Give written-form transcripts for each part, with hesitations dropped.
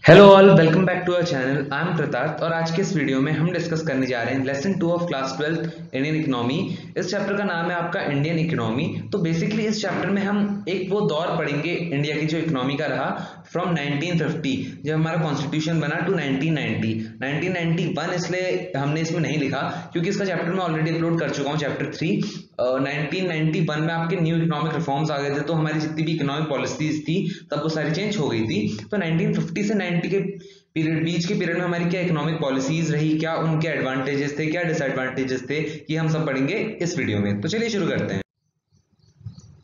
Hello all, welcome back to our channel. I am Kritarth और आज के इस वीडियो में हम डिस्कस करने जा रहे हैं lesson 2 of class 12 Indian economy. इस चैप्टर का नाम है आपका इंडियन इकोनॉमी। तो बेसिकली इस चैप्टर में हम एक वो दौर पढ़ेंगे इंडिया की जो इकोनॉमी का रहा फ्रॉम 1950 जब हमारा कॉन्स्टिट्यूशन बना टू 1990। 1991 इसलिए हमने इसमें नहीं लिखा क्योंकि इसका चैप्टर मैं ऑलरेडी अपलोड कर चुका हूँ, चैप्टर 3। 1991 में आपके न्यू इकोनॉमिक रिफॉर्म्स आ गए थे, तो हमारी जितनी भी इकोनॉमिक पॉलिसीज थी तब वो सारी चेंज हो गई थी। तो 1950 से 90 के पीरियड, बीच के पीरियड में हमारी क्या इकोनॉमिक पॉलिसीज रही, क्या उनके एडवांटेजेस थे, क्या डिसएडवांटेजेस थे, ये हम सब पढ़ेंगे इस वीडियो में। तो चलिए शुरू करते हैं।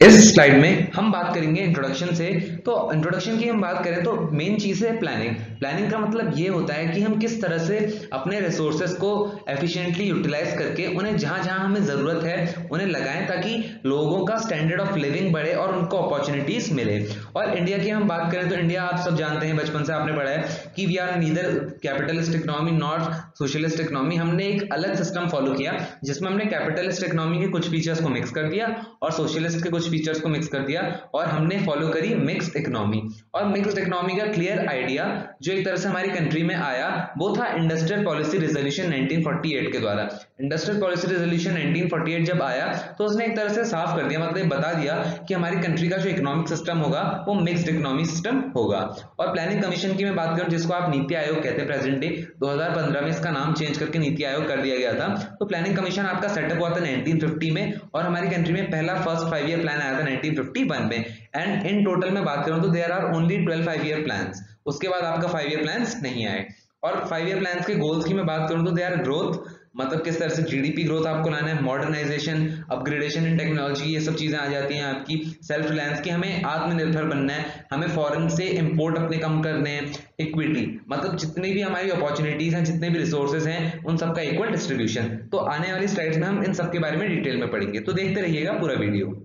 इस स्लाइड में हम बात करेंगे इंट्रोडक्शन से। तो इंट्रोडक्शन की हम बात करें तो मेन चीज है प्लानिंग। प्लानिंग का मतलब ये होता है कि हम किस तरह से अपने रिसोर्सेज को एफिशिएंटली यूटिलाइज करके उन्हें जहां जहां हमें जरूरत है उन्हें लगाएं, ताकि लोगों का स्टैंडर्ड ऑफ लिविंग बढ़े और उनको अपॉर्चुनिटीज मिले। और इंडिया की हम बात करें तो इंडिया आप सब जानते हैं, बचपन से आपने पढ़ा है कि we are neither capitalist economy not socialist economy. हमने एक अलग सिस्टम फॉलो किया जिसमें हमने कैपिटलिस्ट इकोनॉमी के कुछ फीचर्स को मिक्स कर दिया और सोशलिस्ट के कुछ फीचर्स को मिक्स कर दिया, और हमने फॉलो करी मिक्स्ड इकोनॉमी। और मिक्स्ड इकोनॉमी का क्लियर आइडिया जो एक तरह से हमारी कंट्री में आया वो था इंडस्ट्रियल पॉलिसी रेजोल्यूशन 1948 के द्वारा। इंडस्ट्रियल पॉलिसी रेजोल्यूशन 1948 जब आया तो उसने एक तरह से साफ कर दिया, मतलब बता दिया कि हमारी कंट्री का जो इकोनॉमिक सिस्टम होगा वो मिक्स्ड इकोनॉमिक सिस्टम होगा। और प्लानिंग कमीशन की मैं बात करूं जिसको आप नीति आयोग कहते हैं, प्रेजेंट डे 2015 में इसका नाम चेंज करके नीति आयोग कर दिया गया था। तो प्लानिंग कमीशन आपका सेटअप हुआ था 1950 में, और हमारी कंट्री में पहला फर्स्ट 5 ईयर प्लान आया था 1951 में। एंड इन टोटल में बात करूं तो there are only 12 5 year plans. उसके बाद आपका 5 ईयर प्लान्स नहीं आए। और 5 ईयर प्लान्स के गोल्स की मैं बात करूं तो दे आर ग्रोथ, मतलब किस तरह से जीडीपी ग्रोथ आपको लाना है, मॉडर्नाइजेशन, अपग्रेडेशन इन टेक्नोलॉजी, ये सब चीजें आ जाती हैं आपकी। सेल्फ रिलायंस की, हमें आत्मनिर्भर बनना है, हमें फॉरेन से इंपोर्ट अपने कम करने हैं। इक्विटी, मतलब जितनी भी हमारी अपॉर्चुनिटीज हैं, जितने भी रिसोर्सेज हैं, उन सबका इक्वल डिस्ट्रीब्यूशन। तो आने वाली स्लाइड्स में हम इन सब के बारे में डिटेल में पढ़ेंगे, तो देखते रहिएगा पूरा वीडियो।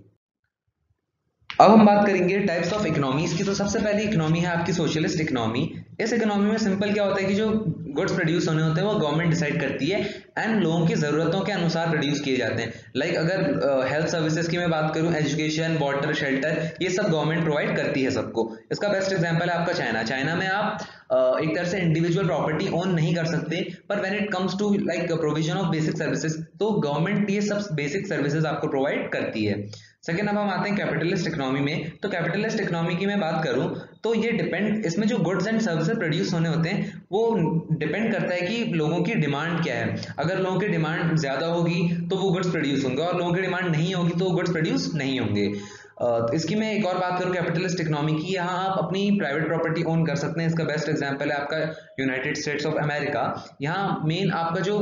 अब हम बात करेंगे टाइप्स ऑफ इकोनॉमीज की। तो सबसे पहली इकोनॉमी है आपकी सोशलिस्ट इकोनॉमी। इस इकोनॉमी में सिंपल क्या होता है कि जो गुड्स प्रोड्यूस होने होते हैं वो गवर्नमेंट डिसाइड करती है एंड लोगों की जरूरतों के अनुसार प्रोड्यूस किए जाते हैं। लाइक अगर हेल्थ सर्विसेज की मैं बात करूं, एजुकेशन, वाटर, शेल्टर, ये सब गवर्नमेंट प्रोवाइड करती है सबको। इसका बेस्ट एग्जांपल है आपका चाइना। चाइना में आप एक तरह से इंडिविजुअल प्रॉपर्टी ओन नहीं कर सकते, पर when it comes to like provision of basic services तो गवर्नमेंट ये सब बेसिक सर्विसेज आपको प्रोवाइड करती है। सेकेंड, अब हम आते हैं कैपिटलिस्ट इकोनॉमी में। तो कैपिटलिस्ट इकोनॉमी की मैं बात करूं तो ये डिपेंड, इसमें जो गुड्स एंड सर्विसेज प्रोड्यूस होने होते हैं वो डिपेंड करता है कि लोगों की डिमांड क्या है। अगर लोगों की डिमांड ज्यादा होगी तो वो गुड्स प्रोड्यूस होंगे, और लोगों की डिमांड नहीं होगी तो वो गुड्स प्रोड्यूस नहीं होंगे। इसकी मैं एक और बात करूं कैपिटलिस्ट इकोनॉमी की, यहाँ आप अपनी प्राइवेट प्रॉपर्टी ओन कर सकते हैं। इसका बेस्ट एग्जांपल है आपका यूनाइटेड स्टेट्स ऑफ अमेरिका। यहाँ मेन आपका जो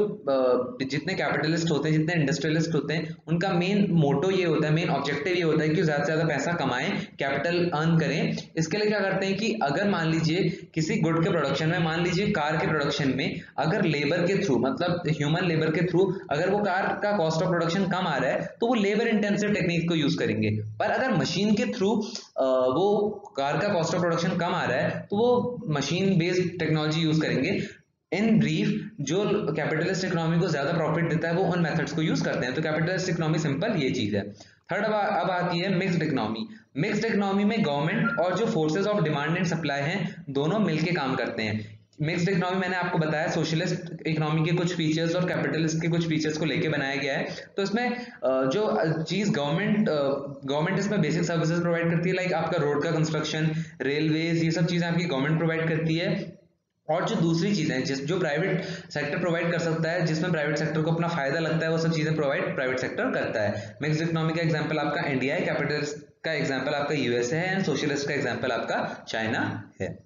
जितने कैपिटलिस्ट होते हैं, जितने इंडस्ट्रियलिस्ट होते हैं, उनका मेन मोटो ये होता है, मेन ऑब्जेक्टिव ये होता है कि ज्यादा से ज्यादा पैसा कमाएं, कैपिटल अर्न करें। इसके लिए क्या करते हैं कि अगर मान लीजिए किसी गुड के प्रोडक्शन में, मान लीजिए कार के प्रोडक्शन में, अगर लेबर के थ्रू, मतलब ह्यूमन लेबर के थ्रू अगर वो कार का कॉस्ट ऑफ प्रोडक्शन कम आ रहा है तो वो लेबर इंटेंसिव टेक्निक को यूज करेंगे। पर अगर मशीन के थ्रू वो कार का कॉस्ट ऑफ प्रोडक्शन कम आ रहा है तो वो मशीन बेस्ड टेक्नोलॉजी यूज करेंगे। इन ब्रीफ, जो कैपिटलिस्ट इकोनॉमी को ज्यादा प्रॉफिट देता है वो उन मेथड्स को यूज करते हैं। तो कैपिटलिस्ट इकोनॉमी सिंपल ये चीज है। थर्ड, अब आती है मिक्स्ड इकोनॉमी। मिक्स्ड इकोनॉमी में गवर्नमेंट और जो forces of demand and supply हैं दोनों मिलके काम करते हैं। मिक्स्ड इकोनॉमी मैंने आपको बताया सोशलिस्ट इकोनॉमी के कुछ फीचर्स और कैपिटलिस्ट के कुछ फीचर्स को लेके बनाया गया है। तो इसमें जो चीज गवर्नमेंट इसमें बेसिक सर्विसेज प्रोवाइड करती है, लाइक आपका रोड का कंस्ट्रक्शन, रेलवेज, ये सब चीजें आपकी गवर्नमेंट प्रोवाइड करती है। और जो दूसरी चीजें जो प्राइवेट सेक्टर प्रोवाइड कर सकता है, जिसमें प्राइवेट सेक्टर को अपना फायदा लगता है, वो सब चीजें प्रोवाइड प्राइवेट सेक्टर करता है। मिक्स्ड इकोनॉमी का एग्जांपल आपका इंडिया है, कैपिटलिस्ट का एग्जांपल आपका यूएसए है, एंड सोशलिस्ट का एग्जांपल आपका चाइना है।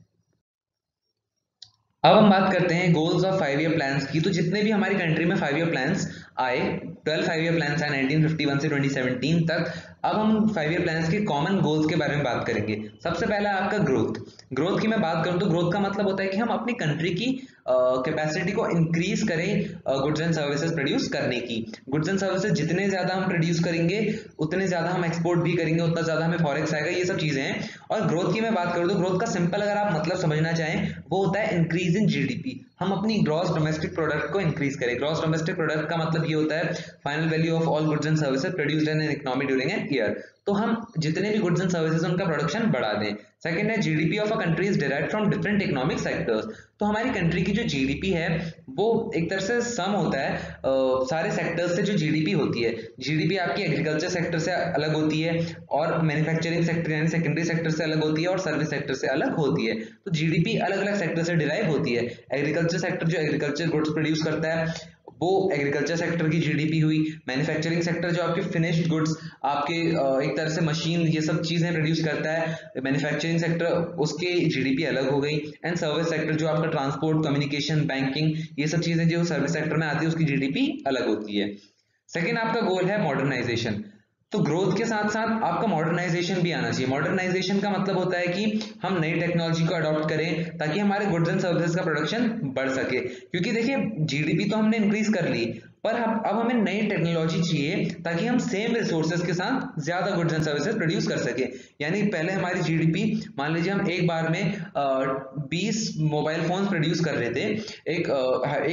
अब हम बात करते हैं गोल्स ऑफ 5 ईयर प्लान्स की। तो जितने भी हमारी कंट्री में 5 ईयर प्लान्स आए, 12 5 ईयर प्लान्स आए 1951 से 2017 तक। अब हम 5 ईयर प्लान्स के कॉमन गोल्स के बारे में बात करेंगे। सबसे पहला है आपका ग्रोथ। ग्रोथ की मैं बात करूं तो ग्रोथ का मतलब होता है कि हम अपनी कंट्री की कैपेसिटी को इंक्रीज करें गुड्स एंड सर्विसेज प्रोड्यूस करने की। गुड्स एंड सर्विसेज जितने ज्यादा हम प्रोड्यूस करेंगे उतने ज्यादा हम एक्सपोर्ट भी करेंगे, उतना ज्यादा हमें फॉरेक्स आएगा, ये सब चीजें हैं। और ग्रोथ की मैं बात करूं तो ग्रोथ का सिंपल अगर आप मतलब समझना चाहें वो होता है इंक्रीज इन जीडीपी। हम अपनी ग्रॉस डोमेस्टिक प्रोडक्ट को इंक्रीज करें। ग्रॉस डोमेस्टिक प्रोडक्ट का मतलब ये होता है final value of all goods and services produced in an economy during an year. तो हम जितने भी गुड्स एंड सर्विसेज उनका प्रोडक्शन बढ़ा दें। सेकंड है GDP of a country is derived from different economic sectors. तो हमारी कंट्री की जो जीडीपी है वो एक तरह से सम होता है सारे सेक्टर्स से जो जीडीपी होती है। जीडीपी आपकी एग्रीकल्चर सेक्टर से अलग होती है और मैन्युफैक्चरिंग सेक्टर यानी सेकेंडरी सेक्टर से अलग होती है और सर्विस सेक्टर से अलग होती है। तो जीडीपी अलग अलग सेक्टर से डिराइव होती है। एग्रीकल्चर सेक्टर जो एग्रीकल्चर गुड्स प्रोड्यूस करता है वो एग्रीकल्चर सेक्टर की जीडीपी हुई। मैन्युफैक्चरिंग सेक्टर जो आपके फिनिश्ड गुड्स आपके एक तरह से मशीन ये सब चीजें प्रोड्यूस करता है मैन्युफैक्चरिंग सेक्टर, उसके जीडीपी अलग हो गई। एंड सर्विस सेक्टर जो आपका ट्रांसपोर्ट, कम्युनिकेशन, बैंकिंग ये सब चीजें जो सर्विस सेक्टर में आती है उसकी जीडीपी अलग होती है। सेकेंड आपका गोल है मॉडर्नाइजेशन। तो ग्रोथ के साथ साथ आपका मॉडर्नाइजेशन भी आना चाहिए। मॉडर्नाइजेशन का मतलब होता है कि हम नई टेक्नोलॉजी को अडॉप्ट करें ताकि हमारे गुड्स एंड सर्विसेज का प्रोडक्शन बढ़ सके। क्योंकि देखिए जीडीपी तो हमने इंक्रीज कर ली पर अब हमें नई टेक्नोलॉजी चाहिए ताकि हम सेम रिसोर्सेज के साथ ज्यादा गुड्स एंड सर्विसेज प्रोड्यूस कर सके। यानी पहले हमारी जीडीपी मान लीजिए हम एक बार में 20 मोबाइल फोन प्रोड्यूस कर रहे थे। एक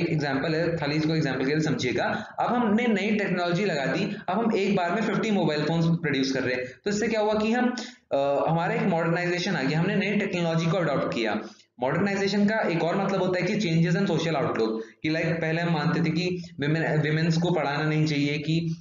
एग्जांपल है, खाली इसको एग्जांपल के लिए समझिएगा। अब हमने नई टेक्नोलॉजी लगा दी, अब हम एक बार में 50 मोबाइल फोन प्रोड्यूस कर रहे हैं। तो इससे क्या हुआ कि हम हमारा एक मॉडर्नाइजेशन आ गया, हमने नई टेक्नोलॉजी को अडॉप्ट किया। मॉडर्नाइजेशन का एक और मतलब होता है कि चेंजेस इन सोशल आउटलुक। कि लाइक पहले हम मानते थे कि विमेन्स को पढ़ाना नहीं चाहिए, कि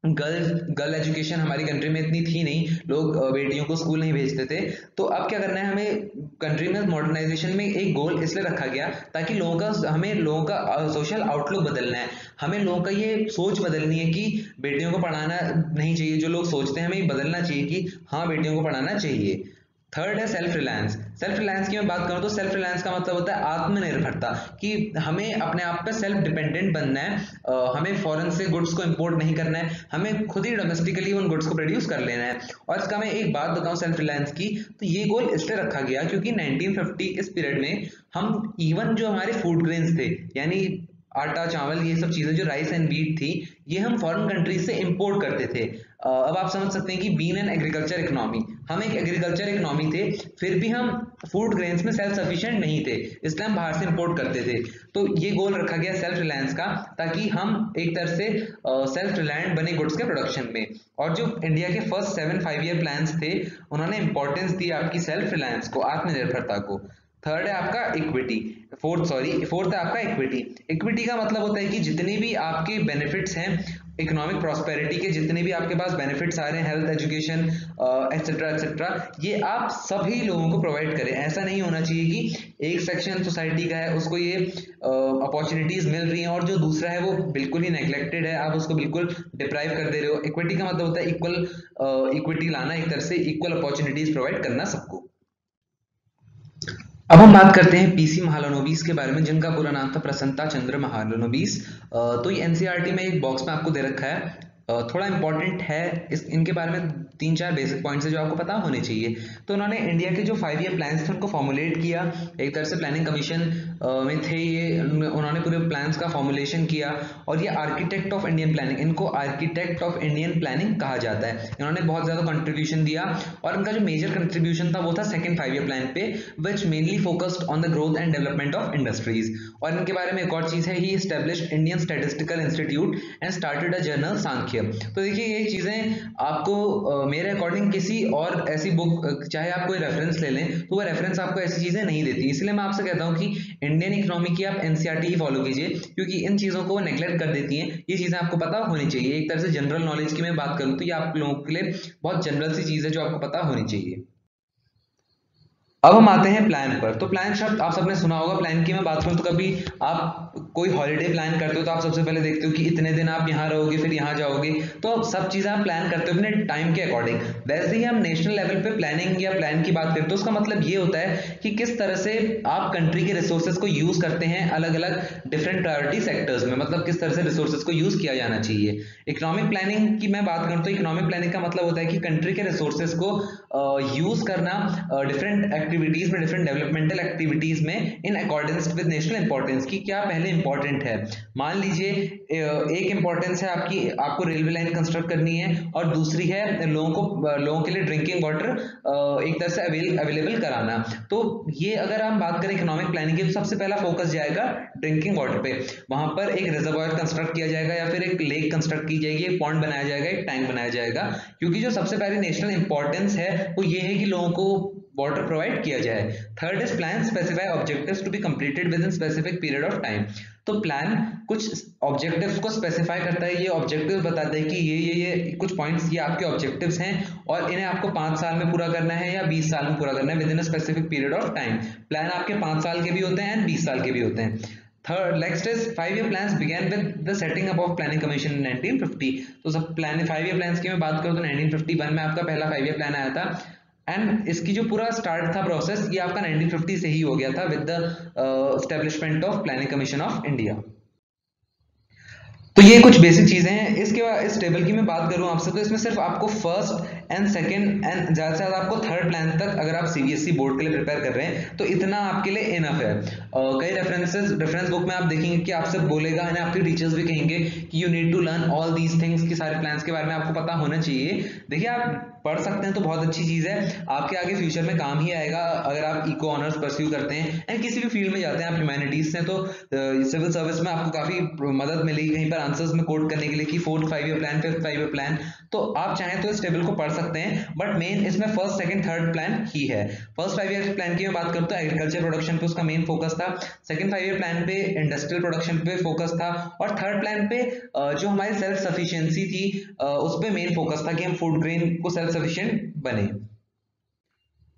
गर्ल एजुकेशन हमारी कंट्री में इतनी थी नहीं, लोग बेटियों को स्कूल नहीं भेजते थे। तो अब क्या करना है, हमें कंट्री में मॉडर्नाइजेशन में एक गोल इसलिए रखा गया ताकि हमें लोगों का सोशल आउटलुक बदलना है। हमें लोगों का ये सोच बदलनी है कि बेटियों को पढ़ाना नहीं चाहिए। जो लोग सोचते हैं हमें बदलना चाहिए कि हाँ बेटियों को पढ़ाना चाहिए। थर्ड है सेल्फ रिलायंस। सेल्फ रिलायंस की मैं बात करूं तो सेल्फ रिलायंस का मतलब होता है आत्मनिर्भरता, कि हमें अपने आप पे सेल्फ डिपेंडेंट बनना है। हमें फॉरेन से गुड्स को इंपोर्ट नहीं करना है, हमें खुद ही डोमेस्टिकली उन गुड्स को प्रोड्यूस कर लेना है। और इसका मैं एक बात बताऊं सेल्फ रिलायंस की, तो ये गोल इसलिए रखा गया क्योंकि 1950 इस पीरियड में हम इवन जो हमारे फूड ग्रेन्स थे यानी आटा, चावल, ये सब चीजें जो राइस एंड व्हीट थी, ये हम फॉरेन कंट्रीज से इंपोर्ट करते थे। अब आप समझ सकते हैं कि बीन एंड एग्रीकल्चर इकोनॉमी, हम एक एग्रीकल्चर इकोनॉमी थे, फिर भी हम फूड ग्रेन्स में सेल्फ सफिशिएंट नहीं थे, इसलिए हम बाहर से इंपोर्ट करते थे। तो ये गोल रखा गया सेल्फ रिलायंस का, ताकि हम एक तरह से सेल्फ रिलायंट बने गुड्स के प्रोडक्शन में। और जो इंडिया के फर्स्ट 7 5-year प्लान्स थे, उन्होंने इंपॉर्टेंस दी आपकी सेल्फ रिलायंस को, आत्मनिर्भरता को। थर्ड है आपका इक्विटी, फोर्थ है आपका इक्विटी। इक्विटी का मतलब होता है कि जितने भी आपके बेनिफिट्स हैं इकोनॉमिक प्रॉस्पेरिटी के, जितने भी आपके पास बेनिफिट्स आ रहे हैं, हेल्थ, एजुकेशन एक्सेट्रा एक्सेट्रा, ये आप सभी लोगों को प्रोवाइड करें। ऐसा नहीं होना चाहिए कि एक सेक्शन सोसाइटी का है उसको ये अपॉर्चुनिटीज मिल रही हैं और जो दूसरा है वो बिल्कुल ही नेग्लेक्टेड है, आप उसको बिल्कुल डिप्राइव कर दे रहे हो। इक्विटी का मतलब होता है इक्वल इक्विटी लाना, एक तरह से इक्वल अपॉर्चुनिटीज प्रोवाइड करना सबको। अब हम बात करते हैं पीसी महालनोबिस के बारे में, जिनका पूरा नाम था प्रसन्नता चंद्र महालनोबिस। तो ये एनसीईआरटी में एक बॉक्स में आपको दे रखा है, थोड़ा इंपॉर्टेंट है। इनके बारे में 3-4 बेसिक पॉइंट्स है जो आपको पता होने चाहिए। तो उन्होंने इंडिया के जो 5-year प्लान्स थे उनको फॉर्मुलेट किया, एक तरह से प्लानिंग कमीशन में थे ये, उन्होंने पूरे प्लान्स का फॉर्मुलेशन किया। और ये आर्किटेक्ट ऑफ इंडियन प्लानिंग, इनको आर्किटेक्ट ऑफ इंडियन प्लानिंग कहा जाता है। इन्होंने बहुत ज्यादा कंट्रीब्यूशन दिया और इनका जो मेजर कंट्रीब्यूशन था वो था सेकंड 5-year प्लान पे, which mainly focused on the growth and development of industries. और इनके बारे में एक और चीज है, he established Indian statistical institute and started a journal Sankhya. तो देखिए ये चीजें आपको मेरे अकॉर्डिंग किसी और ऐसी बुक, चाहे आप कोई रेफरेंस ले लें तो वो रेफरेंस आपको ऐसी चीजें नहीं देती। इसलिए मैं आपसे कहता हूं कि इंडियन इकोनॉमी की आप एनसीईआरटी ही फॉलो कीजिए, क्योंकि इन चीजों को वो नेग्लेक्ट कर देती हैं। ये चीजें आपको पता होनी चाहिए। एक तरह से जनरल नॉलेज की मैं बात करूं तो ये आप लोगों के लिए बहुत जनरल सी चीज है जो आपको पता होनी चाहिए। अब हम आते हैं प्लान पर। तो प्लान शब्द आप सबने सुना होगा। प्लान की मैं बात करूं तो कभी आप कोई हॉलिडे प्लान करते हो तो आप सबसे पहले देखते हो कि इतने दिन आप यहाँ रहोगे, फिर यहाँ जाओगे, तो अब सब चीजें आप प्लान करते हो अपने टाइम के अकॉर्डिंग। वैसे ही हम नेशनल लेवल पे प्लानिंग या प्लान की बात करें तो उसका मतलब ये होता है कि किस तरह से आप कंट्री के रिसोर्सेज को यूज करते हैं अलग अलग डिफरेंट प्रायोरिटी सेक्टर्स में, मतलब किस तरह से रिसोर्सेज को यूज किया जाना चाहिए। इकोनॉमिक प्लानिंग की मैं बात करूं तो इकोनॉमिक प्लानिंग का मतलब होता है कि कंट्री के रिसोर्सेज को यूज करना डिफरेंट एक्टिविटीज में, डिफरेंट डेवलपमेंटल एक्टिविटीज में in accordance with national importance, की क्या पहले इंपॉर्टेंट है। मान लीजिए एक इंपॉर्टेंस है आपको रेलवे लाइन कंस्ट्रक्ट करनी है, और दूसरी है लोगों के लिए ड्रिंकिंग वाटर एक तरह से अवेलेबल कराना। तो ये अगर हम बात करें इकोनॉमिक प्लानिंग की, तो सबसे पहला फोकस जाएगा ड्रिंकिंग वाटर पे। वहां पर एक रिजर्वायर कंस्ट्रक्ट किया जाएगा, या फिर एक लेक कंस्ट्रक्ट की जाएगी, एक पॉन्ड बनाया जाएगा, एक टैंक बनाया जाएगा, क्योंकि जो सबसे पहले नेशनल इंपॉर्टेंस है वो ये है कि लोगों को वाटर प्रोवाइड किया जाए। Third is plan specify objectives to be completed within specific period of time. तो प्लान कुछ ऑब्जेक्टिव्स को स्पेसिफाई करता है, ये ऑब्जेक्टिव्स बताता है कि ये कुछ पॉइंट्स ये आपके ऑब्जेक्टिव्स हैं, और इन्हें आपको 5 साल में पूरा करना है या 20 साल में पूरा करना है with in a specific period of time. Plan आपके 5 साल के भी होते हैं एंड 20 साल के भी होते हैं। Third, next is 5-year plans began with the setting up of planning commission in 1950। तो सब प्लान 5-year plans की मैं बात करूँ तो 1951 में आपका पहला 5-year plan आया था, एंड इसकी जो पूरा स्टार्ट था प्रोसेस, ये आपका 1950 से ही हो गया था with the establishment of planning commission of India. तो ये कुछ बेसिक चीजें हैं। इसके बाद इस टेबल की मैं बात करूं आपसे, तो इसमें सिर्फ आपको फर्स्ट एंड सेकंड एंड ज्यादा से ज्यादा आपको थर्ड प्लान तक, अगर आप सीबीएसई बोर्ड के लिए प्रिपेयर कर रहे हैं तो इतना आपके लिए इनफ है। कई रेफरेंस बुक में आप देखेंगे कि आपसे बोलेगा, यानी आपके टीचर्स भी कहेंगे कि you need to learn all these things, कि सारे प्लान्स के बारे में आपको पता होना चाहिए। देखिए, आप पढ़ सकते हैं तो बहुत अच्छी चीज है, आपके आगे फ्यूचर में काम ही आएगा अगर आप इको ऑनर्स परस्यू करते हैं एंड किसी भी फील्ड में जाते हैं। आप ह्यूमैनिटीज से, तो सिविल सर्विस में आपको काफी मदद मिलेगी कहीं पर आंसर्स में कोड करने के लिए कि 4th 5-year plan, 5th 5-year plan. तो आप चाहें तो इस टेबल को पढ़ सकते हैं, बट मेन इसमें फर्स्ट, सेकंड, थर्ड प्लान ही है। फर्स्ट 5-year प्लान की मैं बात करूं तो एग्रीकल्चर प्रोडक्शन पे उसका मेन फोकस था, सेकंड 5-year प्लान पे इंडस्ट्रियल प्रोडक्शन पे फोकस था, और थर्ड प्लान पे जो हमारी सेल्फ सफिशिएंसी थी उस पे मेन फोकस था कि हम फूड ग्रेन को सेल्फ सफिशिएंट बने।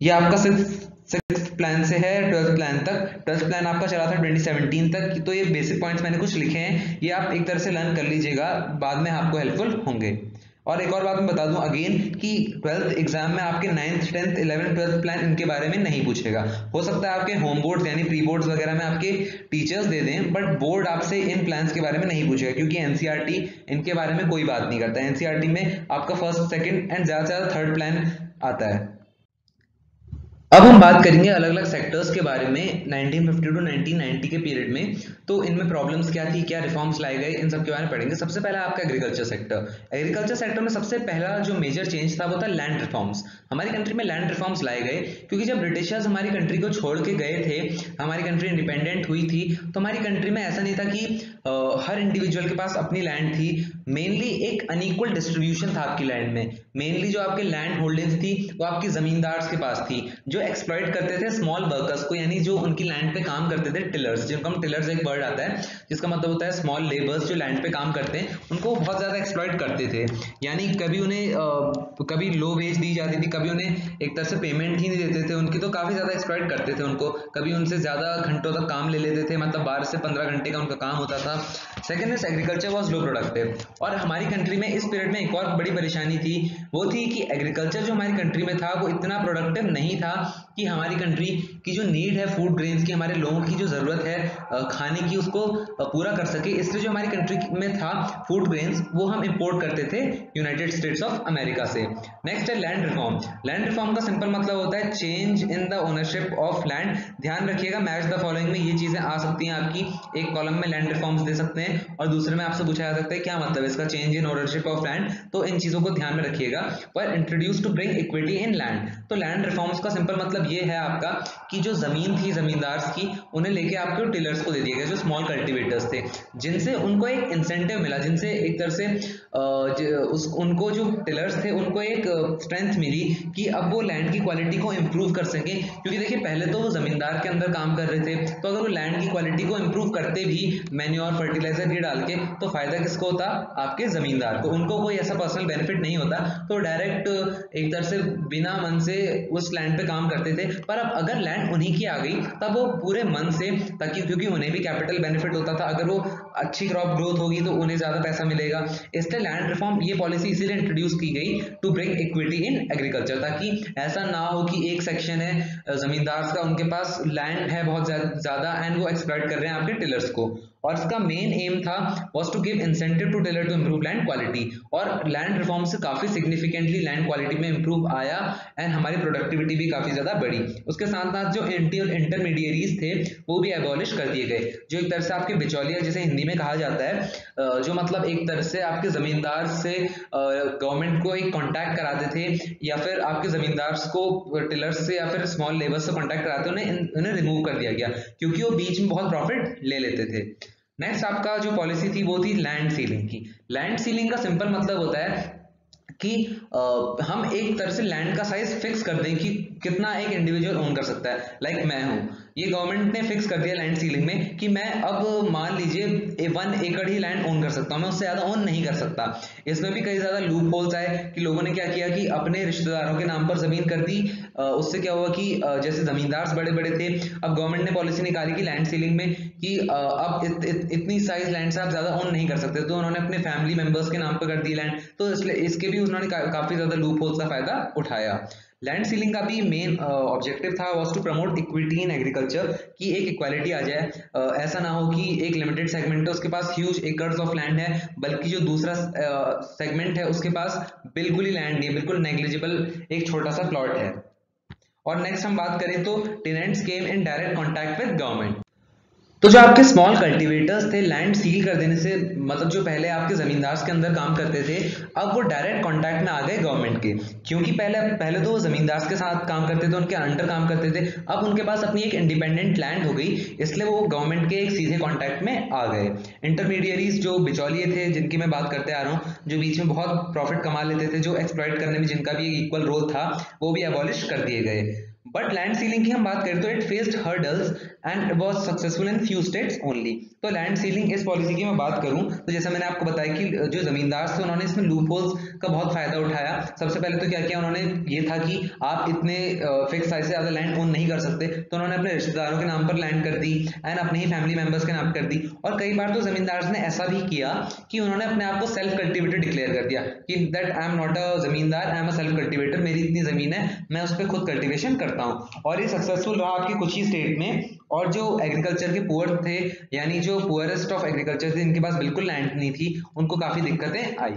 ये आपका सिक्स प्लान से है 12th प्लान तक। 12th प्लान आपका चला था 2017 तक। तो ये बेसिक पॉइंट्स मैंने कुछ लिखे हैं, ये आप एक तरह से लर्न कर लीजिएगा, बाद में आपको हेल्पफुल होंगे। और एक और बात मैं बता दूं अगेन कि 12th एग्जाम में आपके 9th 10th 11th 12th plan इनके बारे में नहीं पूछेगा। हो सकता है आपके होम बोर्ड्स यानी प्री बोर्ड्स वगैरह में आपके टीचर्स दे दें, बट बोर्ड आपसे इन प्लान्स के बारे में नहीं पूछेगा, क्योंकि एनसीईआरटी इनके बारे में कोई बात नहीं करता है। एनसीईआरटी में आपका फर्स्ट, सेकंड एंड ज्यादा से ज्यादा थर्ड प्लान आता है। अब हम बात करेंगे अलग अलग सेक्टर्स के बारे में 1950 टू 1990 के पीरियड में। तो इनमें प्रॉब्लम्स क्या थी, क्या रिफॉर्म्स लाए गए, इन सब के बारे में पढ़ेंगे। सबसे पहला आपका एग्रीकल्चर सेक्टर। एग्रीकल्चर सेक्टर में सबसे पहला जो मेजर चेंज था वो था लैंड रिफॉर्म्स। हमारी कंट्री में लैंड रिफॉर्म्स लाए गए, क्योंकि जब ब्रिटिशर्स हमारी कंट्री को छोड़ के गए थे, हमारी कंट्री इंडिपेंडेंट हुई थी, तो हमारी कंट्री में ऐसा नहीं था कि हर इंडिविजुअल के पास अपनी लैंड थी। मेनली एक अनइक्वल डिस्ट्रीब्यूशन था आपकी लैंड में। मेनली जो आपके लैंड होल्डिंग्स थी वो आपकी जमींदार्स के पास थी, जो एक्सप्लॉइट करते थे स्मॉल वर्कर्स को, यानी जो उनकी लैंड पे काम करते थे, टिलर्स, जिनको हम टिलर्स, एक वर्ड आता है जिसका मतलब होता है स्मॉल लेबर्स, जो लैंड पे काम करते हैं, उनको बहुत ज्यादा एक्सप्लॉइट करते थे। यानी कभी उन्हें कभी लो वेज दी जाती थी, कभी उन्हें एक तरह से पेमेंट ही नहीं देते थे उनकी, तो काफी ज्यादा एक्सप्लॉइट करते थे उनको। कभी उनसे ज्यादा घंटों तक काम ले लेते थे, मतलब 12 से 15 घंटे का उनका काम होता था। Second is agriculture was low productive. और हमारी कंट्री में इस पीरियड में एक और बड़ी परेशानी थी, वो थी कि एग्रीकल्चर जो हमारी कंट्री में था वो इतना प्रोडक्टिव नहीं था कि हमारी कंट्री की जो नीड है फूड ग्रेन्स की, हमारे लोगों की जो जरूरत है खाने की, उसको पूरा कर सके। इसलिए जो हमारी कंट्री में था फूड ग्रेन्स, वो हम इंपोर्ट करते थे यूनाइटेड स्टेट्स ऑफ अमेरिका से। नेक्स्ट है लैंड रिफॉर्म। लैंड रिफॉर्म का सिंपल मतलब होता है change in the ownership of land. ध्यान रखिएगा, मैच द फॉलोइंग में ये चीजें आ सकती हैं आपकी। एक कॉलम में लैंड रिफॉर्म्स दे सकते हैं और दूसरे में आपसे पूछा जा सकता है क्या मतलब इसका, change in ownership of land. तो इन चीजों को ध्यान में रखिएगा। पर introduce to bring equity in land. तो लैंड रिफॉर्म्स का सिंपल मतलब ये है आपका कि जो जमीन थी जमींदार्स की, उन्हें लेके आपके टिलर्स को दे दिया गया, जो स्मॉल कल्टीवेटर्स थे, जिनसे उनको एक इंसेंटिव मिला, जिनसे एक तरह से उनको जो टिलर्स थे उनको एक स्ट्रेंथ मिली कि अब वो लैंड की क्वालिटी को इंप्रूव कर सके। क्योंकि देखिए पहले तो वो जमींदार के अंदर काम कर रहे थे, तो अगर वो लैंड की क्वालिटी को इंप्रूव करते भी मैन्योर फर्टिलाइजर ये डाल के, तो फायदा किसको होता, आपके जमींदार को। उनको कोई ऐसा पर्सनल बेनिफिट नहीं होता, तो डायरेक्ट एक तरह से बिना मन से उस लैंड पे काम करते थे। पर अब अगर लैंड उन्हीं की आ गई तब वो पूरे मन से, ताकि क्योंकि उन्हें भी कैपिटल बेनिफिट होता था, अगर वो अच्छी क्रॉप ग्रोथ होगी तो उन्हें ज्यादा पैसा मिलेगा। इसलिए लैंड रिफॉर्म ये पॉलिसी इसीलिए इंट्रोड्यूस की गई to bring equity in agriculture, ताकि ऐसा ना हो कि एक सेक्शन है जमींदार का, उनके पास लैंड है बहुत ज्यादा एंड वो एक्सप्लॉइट कर रहे हैं आपके टिलर्स को। और इसका मेन एम था was to give incentive to tiller to improve land quality. और लैंड रिफॉर्म से काफी सिग्निफिकेंटली लैंड क्वालिटी में इंप्रूव आया एंड हमारी प्रोडक्टिविटी भी काफी ज्यादा बढ़ी। उसके साथ साथ जो इंटरमीडिएरीज थे वो भी एबॉलिश कर दिए गए, जो एक तरह से आपके बिचौलिया जिसे हिंदी में कहा जाता है, जो मतलब एक तरह से आपके जमींदार से गवर्नमेंट को एक कॉन्टैक्ट कराते थे, या फिर आपके जमींदार को टिलर्स से या फिर स्मॉल लेबर से कॉन्टैक्ट कराते, उन्हें रिमूव कर दिया गया क्योंकि वो बीच में बहुत प्रॉफिट ले लेते थे। नेक्स्ट आपका जो पॉलिसी थी वो थी लैंड सीलिंग की। लैंड सीलिंग का सिंपल मतलब होता है कि हम एक तरह से लैंड का साइज फिक्स कर दें कि कितना एक इंडिविजुअल ओन कर सकता है। लाइक मैं हूं, ये गवर्नमेंट ने फिक्स कर दिया लैंड सीलिंग में कि मैं अब मान लीजिए 1 एकड़ ही लैंड ओन कर सकता हूं, मैं उससे ज्यादा ओन नहीं कर सकता। इसमें भी कई ज्यादा लूप होल्स आए कि लोगों ने क्या किया कि अपने रिश्तेदारों के नाम पर जमीन कर दी। उससे क्या हुआ कि जैसे जमींदार बड़े बड़े थे, अब गवर्नमेंट ने पॉलिसी निकाली कि लैंड सीलिंग में कि अब इतनी साइज लैंड से आप ज्यादा ओन नहीं कर सकते, तो उन्होंने अपने फैमिली मेंबर्स के नाम पर कर दी लैंड। तो इसलिए इसके भी उन्होंने काफी ज्यादा लूप होल्स का फायदा उठाया। लैंड सीलिंग का भी मेन ऑब्जेक्टिव था was to promote equity in agriculture, कि एक इक्वालिटी आ जाए। ऐसा ना हो कि एक लिमिटेड सेगमेंट है उसके पास ह्यूज एकर्स ऑफ लैंड है, बल्कि जो दूसरा सेगमेंट है उसके पास बिल्कुल ही लैंड नहीं है, बिल्कुल नेग्लिजिबल एक छोटा सा प्लॉट है। और नेक्स्ट हम बात करें तो tenants came in direct contact with government. तो जो आपके स्मॉल कल्टीवेटर्स थे, लैंड सील कर देने से मतलब जो पहले आपके जमींदार के अंदर काम करते थे, अब वो डायरेक्ट कांटेक्ट में आ गए गवर्नमेंट के, क्योंकि पहले तो वो जमींदार के साथ काम करते थे, उनके अंडर काम करते थे। अब उनके पास अपनी एक इंडिपेंडेंट लैंड हो गई, इसलिए वो गवर्नमेंट के एक सीधे कॉन्टैक्ट में आ गए। इंटरमीडियरीज जो बिचौलिए थे जिनकी मैं बात करते आ रहा हूँ, जो बीच में बहुत प्रॉफिट कमा लेते थे, जो एक्सप्लॉइट करने में जिनका भी इक्वल रोल था, वो भी एबॉलिश कर दिए गए। बट लैंड सीलिंग की हम बात करें तो it faced hurdles and was successful in few states only. तो लैंड सीलिंग इस पॉलिसी की मैं बात करूं तो जैसा मैंने आपको बताया कि जो जमींदार थे उन्होंने इसमें लूप होल्स का बहुत फायदा उठाया। सबसे पहले तो क्या किया उन्होंने, ये था कि आप इतने फिक्स साइज से ज्यादा लैंड ओन नहीं कर सकते, तो उन्होंने अपने रिश्तेदारों के नाम पर लैंड कर दी एंड अपने ही फैमिली मेंबर्स के नाम कर दी। और कई बार तो जमींदार ने ऐसा भी किया कि उन्होंने अपने आप को सेल्फ कल्टिवेटर डिक्लेयर कर दिया कि that I am not a zamindar, I am a self cultivator, मेरी इतनी जमीन है, मैं उस पर खुद कल्टिवेशन करता हूँ। और ये सक्सेसफुल रहा आपके कुछ ही स्टेट में। और जो एग्रीकल्चर के पुअर थे, यानी जो पुअरेस्ट ऑफ एग्रीकल्चर थे, इनके पास बिल्कुल लैंड नहीं थी, उनको काफी दिक्कतें आई।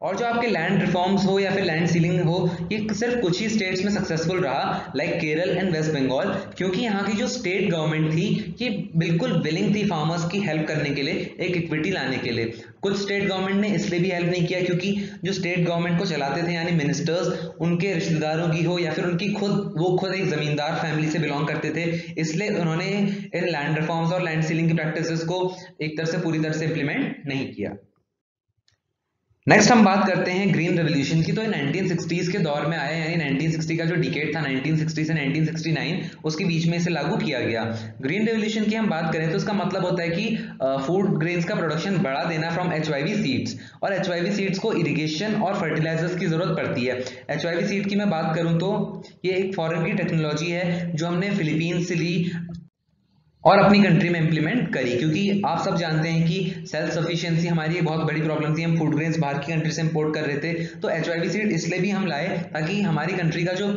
और जो आपके लैंड रिफॉर्म्स हो या फिर लैंड सीलिंग हो, ये सिर्फ कुछ ही स्टेट्स में सक्सेसफुल रहा, लाइक केरल एंड वेस्ट बंगाल, क्योंकि यहाँ की जो स्टेट गवर्नमेंट थी ये बिल्कुल विलिंग थी फार्मर्स की हेल्प करने के लिए, एक इक्विटी लाने के लिए। कुछ स्टेट गवर्नमेंट ने इसलिए भी हेल्प नहीं किया क्योंकि जो स्टेट गवर्नमेंट को चलाते थे यानी मिनिस्टर्स, उनके रिश्तेदारों की हो या फिर उनकी वो खुद एक जमींदार फैमिली से बिलोंग करते थे, इसलिए उन्होंने इन लैंड रिफॉर्म्स और लैंड सीलिंग की प्रैक्टिसेस को एक तरह से पूरी तरह से इंप्लीमेंट नहीं किया। नेक्स्ट हम बात करते हैं ग्रीन रेवोल्यूशन की। तो 1960s के दौर में आया, यानी 1960 का जो डिकेड था 1960 से 1969, उसके बीच में इसे लागू किया गया। ग्रीन रेवोल्यूशन की हम बात करें तो इसका मतलब होता है कि फूड ग्रेन्स का प्रोडक्शन बढ़ा देना फ्रॉम HYV सीड्स। और HYV सीड्स को इरिगेशन और फर्टिलाइजर्स की जरूरत पड़ती है। HYV सीड की मैं बात करूं तो ये एक फॉरेन की टेक्नोलॉजी है जो हमने फिलीपींस से ली और अपनी कंट्री में इंप्लीमेंट करी, क्योंकि आप सब जानते हैं कि सेल्फ सफिशिएंसी हमारी एक बहुत बड़ी प्रॉब्लम थी, हम फूड ग्रेन्स बाहर की कंट्री से इंपोर्ट कर रहे थे। तो HYV सीड इसलिए भी हम लाए ताकि हमारी कंट्री का जो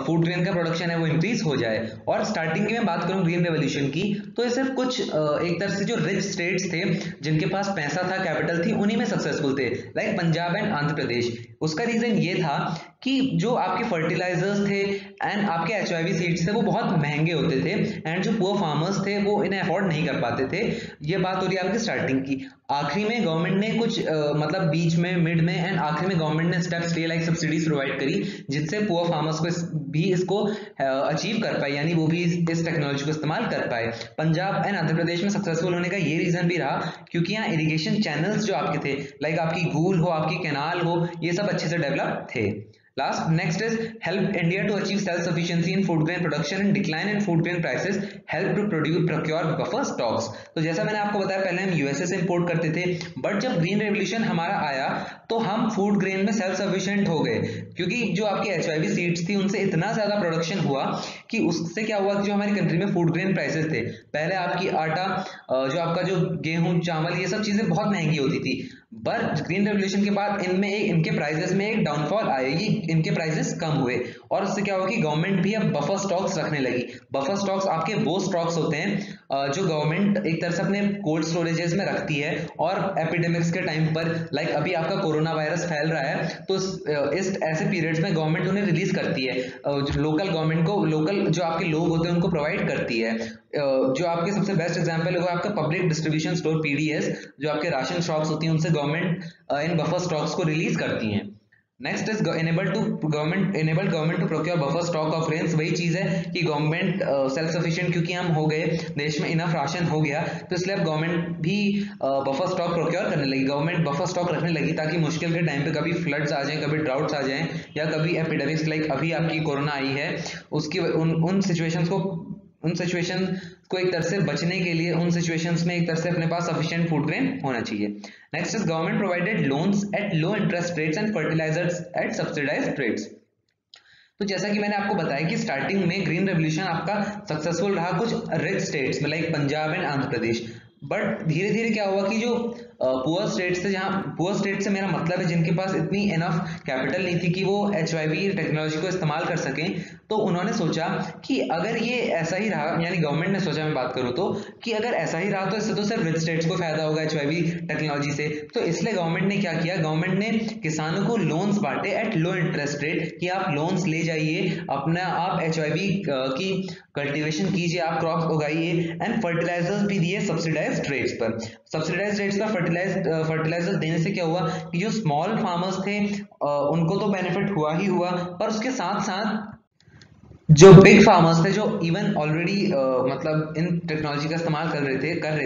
फूड ग्रेन का प्रोडक्शन है वो इंक्रीज हो जाए। और स्टार्टिंग की मैं बात करूं ग्रीन रेवोल्यूशन की, तो ये सिर्फ कुछ एक तरह से जो रिच स्टेट्स थे जिनके पास पैसा था, कैपिटल थी, उन्हीं में सक्सेसफुल थे, लाइक पंजाब एंड आंध्र प्रदेश। उसका रीजन ये था कि जो आपके फर्टिलाइजर्स थे एंड आपके HYV सीड्स थे वो बहुत महंगे होते थे एंड जो पुअर फार्मर्स थे वो इन्हें अफोर्ड नहीं कर पाते थे। ये बात हो रही है आपकी स्टार्टिंग की। आखिरी में गवर्नमेंट ने कुछ मतलब बीच में, मिड में एंड आखिरी में गवर्नमेंट ने स्टेप्स लिए, लाइक सब्सिडीज प्रोवाइड करी, जिससे पुअर फार्मर्स को भी इसको अचीव कर पाए, यानी वो भी इस टेक्नोलॉजी को इस्तेमाल कर पाए। पंजाब एंड आंध्र प्रदेश में सक्सेसफुल होने का ये रीजन भी रहा क्योंकि यहाँ इरिगेशन चैनल्स जो आपके थे, लाइक आपकी गूल हो, आपकी कैनाल हो, ये सब अच्छे से डेवलप थे। Next is help India to achieve self-sufficiency in food grain production and decline in food grain prices, help to procure buffer stocks। तो जैसा मैंने आपको बताया पहले हम USA से इंपोर्ट करते थे, बट जब ग्रीन रेवोल्यूशन हमारा आया तो हम फूड ग्रेन में सेल्फ सफिशिएंट हो गए। क्योंकि जो आपकी HYV सीड्स थी उनसे इतना ज्यादा प्रोडक्शन हुआ कि उससे क्या हुआ कि जो हमारी कंट्री में फूड ग्रेन प्राइसेस थे, पहले आपकी आटा, जो आपका जो गेहूं चावल ये सब चीजें बहुत महंगी होती थी, पर ग्रीन रेवोल्यूशन के बाद इनके प्राइसेस में एक डाउनफॉल आएगी, इनके प्राइसेस कम हुए और उससे क्या हुआ कि गवर्नमेंट भी अब बफर स्टॉक्स रखने लगी। बफर स्टॉक्स आपके वो स्टॉक्स होते हैं जो गवर्नमेंट एक तरह से अपने कोल्ड स्टोरेजेस में रखती है और एपिडेमिक्स के टाइम पर, लाइक अभी आपका कोरोना वायरस फैल रहा है तो इस ऐसे पीरियड्स में गवर्नमेंट उन्हें रिलीज करती है, लोकल गवर्नमेंट को, लोकल जो आपके लोग होते हैं उनको प्रोवाइड करती है। जो आपके सबसे बेस्ट एग्जांपल है वो आपका पब्लिक डिस्ट्रीब्यूशन स्टोर PDS, जो आपके राशन शॉप्स होती हैं उनसे गवर्नमेंट इन बफर स्टॉक्स को रिलीज करती हैं। Next is enabled government to procure buffer stock of grains. वही चीज है कि गवर्नमेंट सेल्फ सफिशिएंट, क्योंकि हम हो गए, देश में इनफ राशन हो गया, तो इसलिए अब गवर्नमेंट भी बफर स्टॉक प्रोक्योर करने लगी, गवर्नमेंट बफर स्टॉक रखने लगी ताकि मुश्किल के टाइम पे कभी फ्लड्स आ जाएं, कभी ड्राउट्स आ जाएं या कभी एपिडेमिक्स लाइक अभी आपकी कोरोना आई है, उसकी उन सिचुएशन को एक तरह से बचने के लिए उन सिचुएशंस में एक तरह से अपने पास सफिशिएंट फूड ग्रेन होना चाहिए। Next is government provided loans at low interest rates and fertilizers at subsidized rates. तो जैसा कि मैंने आपको बताया कि स्टार्टिंग में ग्रीन रेवोल्यूशन आपका सक्सेसफुल रहा कुछ रिच स्टेट्स में like Punjab and Andhra Pradesh, but धीरे धीरे क्या हुआ कि जो पुअर स्टेट्स थे, जहां पुअर स्टेट से मेरा मतलब है जिनके पास इतनी इनफ कैपिटल नहीं थी कि वो HYV टेक्नोलॉजी को इस्तेमाल कर सकें, तो उन्होंने सोचा कि अगर ये ऐसा ही रहा, यानी गवर्नमेंट ने सोचा, मैं बात करूं तो, कि अगर ऐसा ही रहा तो इससे तो सिर्फ रिच स्टेट्स को फायदा होगा HYV टेक्नोलॉजी से। तो इसलिए गवर्नमेंट ने क्या किया, गवर्नमेंट ने किसानों को लोन्स बांटे एट लो इंटरेस्ट रेट, कि आप लोन्स ले जाइए, अपना आप HYV की कल्टीवेशन कीजिए, आप क्रॉप उगाइए, एंड फर्टिलाइजर्स भी दिए सब्सिडाइज्ड रेट्स पर। सब्सिडाइज्ड रेट्स पर फर्टिलाइजर देने से क्या हुआ कि जो स्मॉल फार्मर्स थे उनको तो बेनिफिट हुआ ही हुआ, पर उसके साथ साथ जो बिग फार्मर्स थे, जो इवन ऑलरेडी मतलब इन टेक्नोलॉजी का इस्तेमाल कर रहे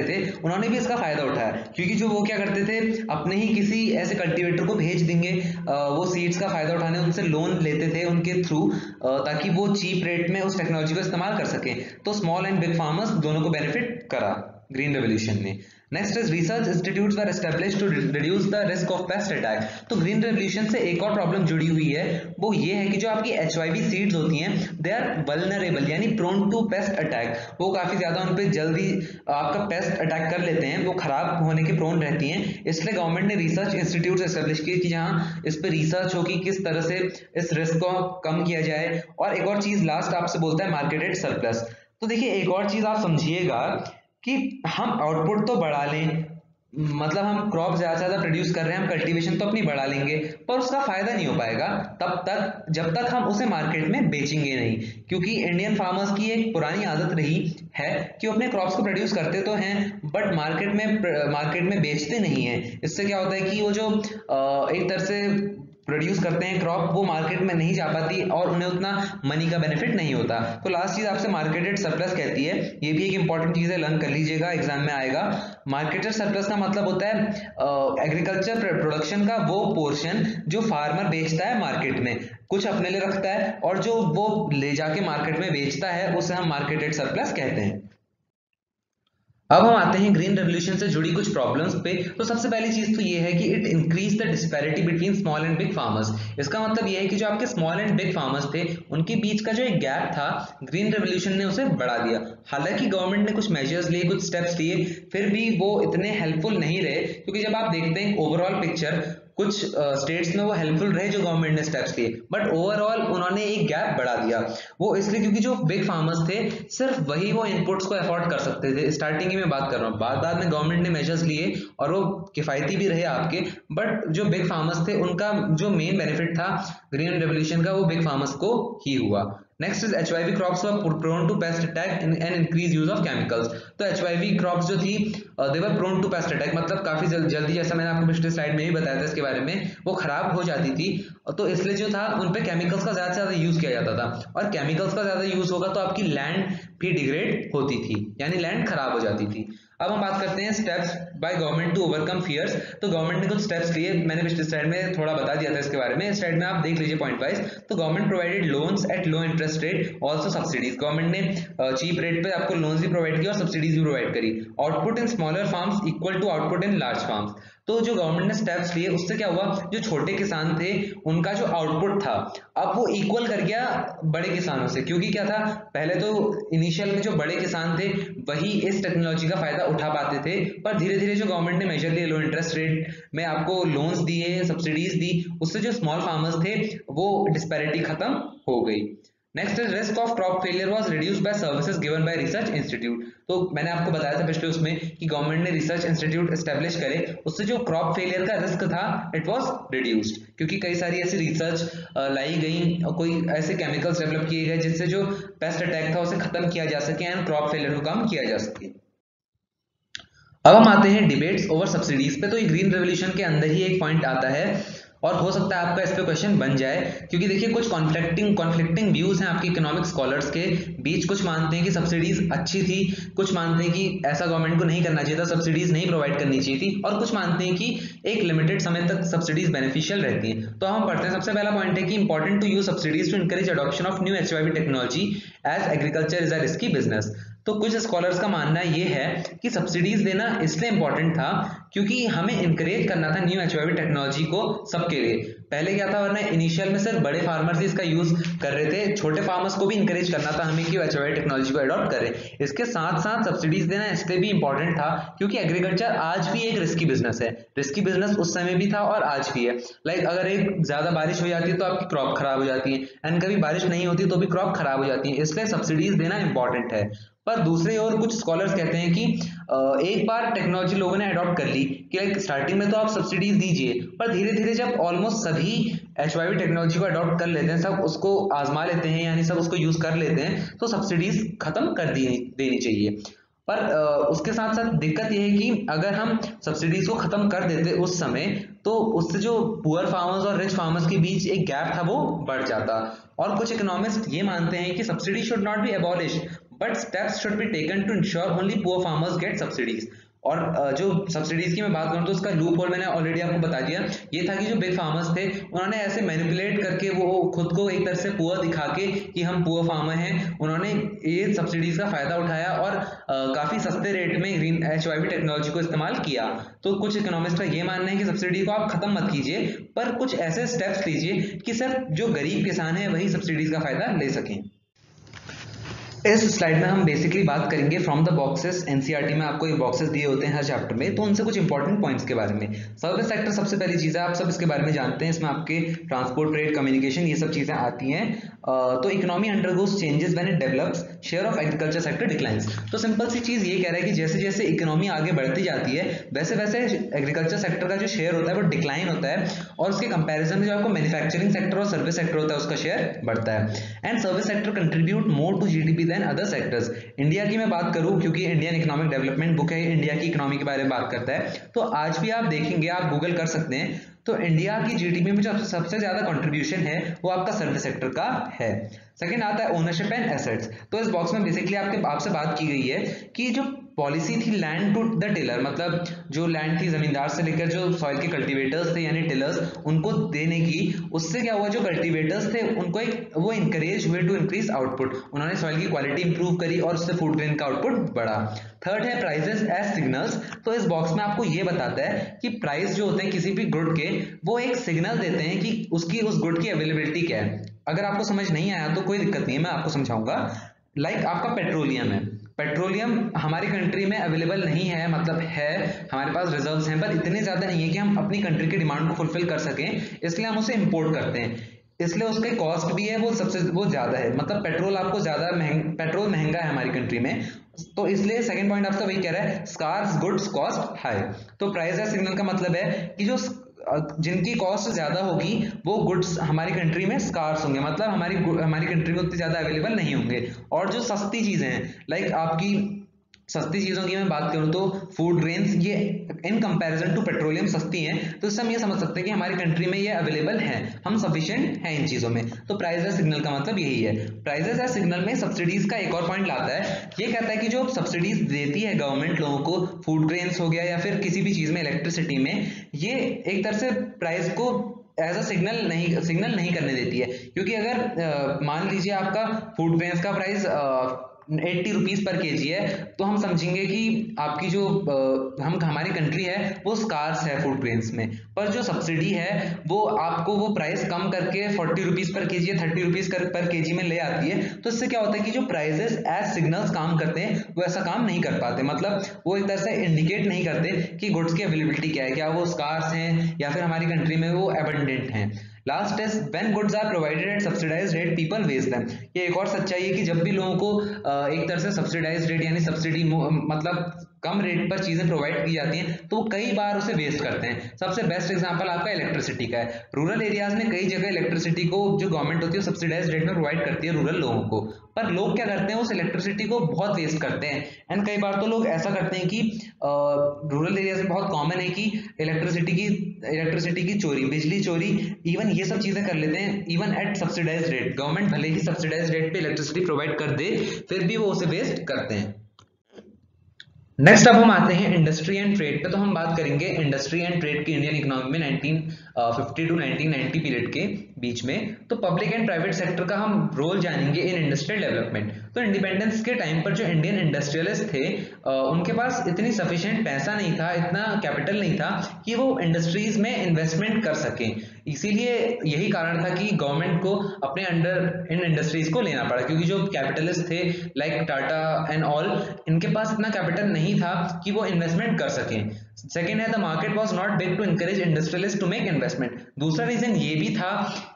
थे, उन्होंने भी इसका फायदा उठाया, क्योंकि जो वो क्या करते थे, अपने ही किसी ऐसे कल्टीवेटर को भेज देंगे वो सीड्स का फायदा उठाने, उनसे लोन लेते थे उनके थ्रू, ताकि वो चीप रेट में उस टेक्नोलॉजी को इस्तेमाल कर सकें। तो स्मॉल एंड बिग फार्मर्स दोनों को बेनिफिट करा ग्रीन रेवोल्यूशन ने। Next is research institutes were established to reduce the risk of pest attack. तो ग्रीन रेवोल्यूशन से एक और प्रॉब्लम जुड़ी हुई है, वो ये है कि जो आपकी HYV सीड्स होती हैं दे आर वल्नरेबल, यानी प्रोन टू पेस्ट अटैक, वो काफी ज्यादा उन पे जल्दी आपका पेस्ट अटैक कर लेते हैं, वो खराब होने के प्रोन रहती हैं। इसलिए गवर्नमेंट ने रिसर्च इंस्टीट्यूट एस्टैब्लिश किए कि जहां इस पे रिसर्च हो कि किस तरह से इस रिस्क को कम किया जाए। और एक और चीज लास्ट आपसे बोलता है मार्केटेड सरप्लस। तो देखिए एक और चीज आप समझिएगा कि हम आउटपुट तो बढ़ा लें, मतलब हम क्रॉप ज्यादा से ज्यादा प्रोड्यूस कर रहे हैं, हम कल्टीवेशन तो अपनी बढ़ा लेंगे, पर उसका फायदा नहीं हो पाएगा तब तक जब तक हम उसे मार्केट में बेचेंगे नहीं, क्योंकि इंडियन फार्मर्स की एक पुरानी आदत रही है कि वो अपने क्रॉप्स को प्रोड्यूस करते तो हैं बट मार्केट में बेचते नहीं है। इससे क्या होता है कि वो जो एक तरह से प्रोड्यूस करते हैं क्रॉप, वो मार्केट में नहीं जा पाती और उन्हें उतना मनी का बेनिफिट नहीं होता। तो लास्ट चीज आपसे मार्केटेड सरप्लस कहती है, ये भी एक इंपॉर्टेंट चीज है, लर्न कर लीजिएगा, एग्जाम में आएगा। मार्केटेड सरप्लस का मतलब होता है एग्रीकल्चर प्रोडक्शन का वो पोर्शन जो फार्मर बेचता है मार्केट में, कुछ अपने लिए रखता है और जो वो ले जाके मार्केट में बेचता है उसे हम मार्केटेड सरप्लस कहते हैं। अब हम आते हैं ग्रीन रेवोल्यूशन से जुड़ी कुछ प्रॉब्लम्स पे। तो सबसे पहली चीज तो ये है कि it increase the disparity between small and big farmers. इसका मतलब ये है कि जो आपके स्मॉल एंड बिग फार्मर्स थे उनके बीच का जो एक गैप था, ग्रीन रेवोल्यूशन ने उसे बढ़ा दिया। हालांकि गवर्नमेंट ने कुछ मेजर्स लिए, कुछ स्टेप्स लिए, फिर भी वो इतने हेल्पफुल नहीं रहे, क्योंकि जब आप देखते हैं ओवरऑल पिक्चर, कुछ स्टेट्स में वो हेल्पफुल रहे जो गवर्नमेंट ने स्टेप्स लिए, बट ओवरऑल उन्होंने एक गैप बढ़ा दिया। वो इसलिए क्योंकि जो बिग फार्मर्स थे सिर्फ वही वो इनपुट्स को अफोर्ड कर सकते थे। स्टार्टिंग में बात कर रहा हूँ, बाद में गवर्नमेंट ने मेजर्स लिए और वो किफायती भी रहे आपके, बट जो बिग फार्मर्स थे उनका जो मेन बेनिफिट था ग्रीन रेवोल्यूशन का वो बिग फार्मर्स को ही हुआ। Next is HYV crops were prone to pest attack and increase use of chemicals. तो HYV क्रॉप्स जो थी they were prone to pest attack, मतलब काफी जल्दी, जैसा मैंने आपको पिछले स्लाइड में भी बताया था इसके बारे में, वो खराब हो जाती थी। तो इसलिए जो था उन पे केमिकल्स का ज्यादा से ज्यादा यूज किया जाता था, और केमिकल्स का ज्यादा यूज होगा तो आपकी लैंड भी डिग्रेड होती थी, यानी लैंड खराब हो जाती थी। अब हम बात करते हैं steps by government to overcome fears. तो गवर्नमेंट ने कुछ स्टेप्स लिए, मैंने पिछले स्लाइड में थोड़ा बता दिया था इसके बारे में, स्लाइड में आप देख लीजिए पॉइंट वाइज। तो government provided loans at low interest rate, also subsidies. Government ने चीप रेट पे आपको लोन्स भी प्रोवाइड किया और सब्सिडीज भी प्रोवाइड करी। Output in smaller farms equal to output in large farms. तो जो गवर्नमेंट ने स्टेप्स लिए उससे क्या हुआ, जो छोटे किसान थे उनका जो आउटपुट था अब वो इक्वल कर गया बड़े किसानों से, क्योंकि क्या था, पहले तो इनिशियल में जो बड़े किसान थे वही इस टेक्नोलॉजी का फायदा उठा पाते थे, पर धीरे धीरे जो गवर्नमेंट ने मेजर लिए, लो इंटरेस्ट रेट में आपको लोन्स दिए, सब्सिडीज दी, उससे जो स्मॉल फार्मर्स थे वो डिस्पैरिटी खत्म हो गई। Next is risk of crop failure was reduced by services given by research institute. तो मैंने आपको बताया था पिछले उसमें कि गवर्नमेंट ने रिसर्च इंस्टीट्यूट एस्टेब्लिश करे, उससे जो क्रॉप फेलियर का रिस्क था इट वाज रिड्यूस्ड, क्योंकि कई सारी ऐसी रिसर्च लाई गई, कोई ऐसे केमिकल्स डेवलप किए गए जिससे जो पेस्ट अटैक था उसे खत्म किया जा सके एंड क्रॉप फेलियर को कम किया जा सके। अब हम आते हैं डिबेट्स ओवर सब्सिडीज पे। तो ये ग्रीन रेवोल्यूशन के अंदर ही एक पॉइंट आता है और हो सकता है आपका इस पे क्वेश्चन बन जाए, क्योंकि देखिए कुछ कॉन्फ्लिक्टिंग व्यूज हैं आपके इकोनॉमिक स्कॉलर्स के बीच। कुछ मानते हैं कि सब्सिडीज अच्छी थी, कुछ मानते हैं कि ऐसा गवर्नमेंट को नहीं करना चाहिए था, सब्सिडीज नहीं प्रोवाइड करनी चाहिए थी, और कुछ मानते हैं कि एक लिमिटेड समय तक सब्सिडीज बेनिफिशियल रहती हैं। तो हम पढ़ते हैं। सबसे पहला पॉइंट है कि important to use subsidies to encourage adoption of new HYV technology as agriculture is a risky business. तो कुछ स्कॉलर्स का मानना ये है कि सब्सिडीज देना इसलिए इंपॉर्टेंट था क्योंकि हमें इंकरेज करना था न्यू एचवाईवी टेक्नोलॉजी को सबके लिए। पहले क्या था, वरना इनिशियल में सिर्फ बड़े फार्मर्स ही इसका यूज कर रहे थे, छोटे फार्मर्स को भी इंकरेज करना था हमें कि एचवाईवी टेक्नोलॉजी को अडॉप्ट करें। इसके साथ साथ सब्सिडीज देना इसलिए भी इंपॉर्टेंट था क्योंकि एग्रीकल्चर आज भी एक रिस्की बिजनेस है। रिस्की बिजनेस उस समय भी था और आज भी है। लाइक अगर एक ज्यादा बारिश हो जाती है तो आपकी क्रॉप खराब हो जाती है, एंड कभी बारिश नहीं होती तो भी क्रॉप खराब हो जाती है, इसलिए सब्सिडीज देना इंपॉर्टेंट है। पर दूसरे ओर कुछ स्कॉलर्स कहते हैं कि एक बार टेक्नोलॉजी लोगों ने अडॉप्ट कर ली कि लाइक स्टार्टिंग में तो आप सब्सिडीज दीजिए, पर धीरे धीरे जब ऑलमोस्ट सभी एचवाईवी टेक्नोलॉजी को अडॉप्ट कर लेते हैं, सब उसको आजमा लेते हैं, यानी सब उसको यूज कर लेते हैं, तो सब्सिडीज खत्म कर देनी चाहिए। पर उसके साथ साथ दिक्कत यह है कि अगर हम सब्सिडीज को खत्म कर देते उस समय, तो उससे जो पुअर फार्मर्स और रिच फार्मर्स के बीच एक गैप था वो बढ़ जाता। और कुछ इकोनॉमिस्ट ये मानते हैं कि subsidy should not be abolish but steps should be taken to ensure only poor farmers get subsidies. और जो सब्सिडीज की मैं बात करूं तो उसका लूप होल मैंने ऑलरेडी आपको बता दिया। ये था कि जो बिग फार्मर्स थे उन्होंने ऐसे मैनिपुलेट करके वो खुद को एक तरह से पुअर दिखा के कि हम पुअर फार्मर हैं, उन्होंने ये सब्सिडीज का फायदा उठाया और काफी सस्ते रेट में ग्रीन एचवाईवी टेक्नोलॉजी को इस्तेमाल किया। तो कुछ इकोनॉमिस्ट का ये मानना है कि सब्सिडी को आप खत्म मत कीजिए, पर कुछ ऐसे स्टेप्स लीजिए कि सिर्फ जो गरीब किसान है वही सब्सिडीज का फायदा ले सकें। इस स्लाइड में हम बेसिकली बात करेंगे फ्रॉम द बॉक्सेस। एनसीईआरटी में आपको ये बॉक्सेस दिए होते हैं हर चैप्टर में, तो उनसे कुछ इंपॉर्टेंट पॉइंट्स के बारे में। सर्विस सेक्टर सबसे पहली चीज है, आप सब इसके बारे में जानते हैं, इसमें आपके ट्रांसपोर्ट, ट्रेड, कम्युनिकेशन ये सब चीजें आती हैं। तो economy undergoes changes when it develops, share of agriculture sector declines. तो सिंपल सी चीज ये कह रहा है कि जैसे जैसे इकोनॉमी आगे बढ़ती जाती है वैसे वैसे एग्रीकल्चर सेक्टर का जो शेयर होता है वो डिक्लाइन होता है, और उसके कंपैरिजन में जो आपको मैन्युफैक्चरिंग सेक्टर और सर्विस सेक्टर होता है उसका शेयर बढ़ता है। And service sector contribute more to GDP than other sectors. India की मैं बात करूं, क्योंकि इंडियन इकोनॉमिक डेवलपमेंट बुक है, इंडिया की इकोनॉमी के बारे में बात करता है, तो आज भी आप देखेंगे, आप गूगल कर सकते हैं, तो इंडिया की जीडीपी में जो सबसे ज्यादा कंट्रीब्यूशन है वो आपका सर्विस सेक्टर का है। सेकंड आता है ओनरशिप एंड एसेट्स। तो इस बॉक्स में बेसिकली आपसे बात की गई है कि जो पॉलिसी थी लैंड टू द टिलर, मतलब जो लैंड थी जमींदार से लेकर जो सॉइल के कल्टीवेटर्स थे यानी टिलर्स, उनको देने की, उससे क्या हुआ, जो कल्टीवेटर्स थे उनको वो इंकरेज हुए टू इंक्रीज आउटपुट, उन्होंने सॉइल की क्वालिटी इंप्रूव करी और उससे फूड ग्रेन का आउटपुट बढ़ा। थर्ड है प्राइसेस एज सिग्नल्स। तो इस बॉक्स में आपको ये बताता है कि प्राइस जो होते हैं किसी भी गुड के, वो एक सिग्नल देते हैं कि उस गुड की अवेलेबिलिटी क्या है। अगर आपको समझ नहीं आया तो कोई दिक्कत नहीं है, मैं आपको समझाऊंगा। लाइक आपका पेट्रोलियम है, पेट्रोलियम हमारी कंट्री में अवेलेबल नहीं है, मतलब है, हमारे पास रिजर्व्स हैं पर इतने ज्यादा नहीं है कि हम अपनी कंट्री की डिमांड को फुलफिल कर सकें, इसलिए हम उसे इंपोर्ट करते हैं, इसलिए उसका कॉस्ट भी है वो ज्यादा है, मतलब पेट्रोल आपको पेट्रोल महंगा है हमारी कंट्री में, तो इसलिए सेकंड पॉइंट आपका वही कह रहा है, स्कार्स गुड्स कॉस्ट हाई। तो प्राइस या सिग्नल का मतलब है कि जो जिनकी कॉस्ट ज्यादा होगी वो गुड्स हमारी कंट्री में स्कार्स होंगे, मतलब हमारी कंट्री में उतने ज्यादा अवेलेबल नहीं होंगे। और जो सस्ती चीजें हैं, लाइक आपकी सस्ती चीजों की मैं बात करूं तो फूड ग्रेन्स, ये इन कंपैरिजन टू पेट्रोलियम सस्ती हैं, तो इससे हम ये समझ सकते हैं कि हमारी कंट्री में ये अवेलेबल हैं, हम सफिशिएंट हैं इन चीजों में। तो प्राइस या सिग्नल का मतलब यही है। प्राइसेस या सिग्नल में सब्सिडीज का एक और पॉइंट लाता है, ये कहता है कि जो सब्सिडीज देती है गवर्नमेंट लोगों को, फूड ग्रेन्स हो गया या फिर किसी भी चीज में, इलेक्ट्रिसिटी में, ये एक तरह से प्राइस को एज अ सिग्नल नहीं करने देती है, क्योंकि अगर मान लीजिए आपका फूड ग्रेन्स का प्राइस 80 रुपीज पर केजी है, तो हम समझेंगे कि आपकी जो हमारी कंट्री है वो स्कार्स है फूड ग्रेन्स में, पर जो सब्सिडी है वो आपको वो प्राइस कम करके 40 रुपीज पर केजी या 30 रुपीज पर केजी में ले आती है। तो इससे क्या होता है कि जो प्राइसेस एज सिग्नल्स काम करते हैं वो ऐसा काम नहीं कर पाते, मतलब वो एक तरह से इंडिकेट नहीं करते कि गुड्स की अवेलेबिलिटी क्या है, क्या वो स्कार्स हैं या फिर हमारी कंट्री में वो एबंडेंट हैं। Last is when goods are provided at subsidized rate people waste them. ये एक और सच्चाई है कि जब भी लोगों को एक तरह से सब्सिडाइज्ड रेट यानी सब्सिडी मतलब कम रेट पर चीजें प्रोवाइड की जाती हैं तो वो कई बार उसे वेस्ट करते हैं। सबसे बेस्ट एग्जांपल आपका इलेक्ट्रिसिटी का है। रूरल एरियाज में कई जगह इलेक्ट्रिसिटी को जो गवर्नमेंट होती है सब्सिडाइज्ड रेट में प्रोवाइड करती है रूरल लोगों को, पर लोग क्या करते हैं उस इलेक्ट्रिसिटी को बहुत वेस्ट करते हैं। एंड कई बार तो लोग ऐसा करते हैं कि रूरल एरियाज में बहुत कॉमन है कि इलेक्ट्रिसिटी की चोरी, बिजली चोरी, इवन ये सब चीजें कर लेते हैं even at subsidized rate. Government भले ही सब्सिडाइज्ड रेट पे इलेक्ट्रिसिटी प्रोवाइड कर दे फिर भी वो उसे वेस्ट करते हैं। नेक्स्ट अब हम आते हैं इंडस्ट्री एंड ट्रेड पे। तो हम बात करेंगे इंडस्ट्री एंड ट्रेड की इंडियन इकोनॉमी में 1950 टू 1990 पीरियड के बीच में। तो पब्लिक एंड प्राइवेट सेक्टर का हम रोल जानेंगे इन इंडस्ट्रियल डेवलपमेंट। तो इंडिपेंडेंस के टाइम पर जो इंडियन इंडस्ट्रियलिस्ट थे उनके पास इतनी सफिशिएंट पैसा नहीं था, इतना कैपिटल नहीं था कि वो इंडस्ट्रीज में इन्वेस्टमेंट कर सकें। इसीलिए यही कारण था कि गवर्नमेंट को अपने अंडर इन इंडस्ट्रीज को लेना पड़ा, क्योंकि जो कैपिटलिस्ट थे लाइक टाटा एंड ऑल, इनके पास इतना कैपिटल नहीं था कि वो इन्वेस्टमेंट कर सकें। Second is the market was not big to encourage industrialist to make investment. दूसरा रीजन ये भी था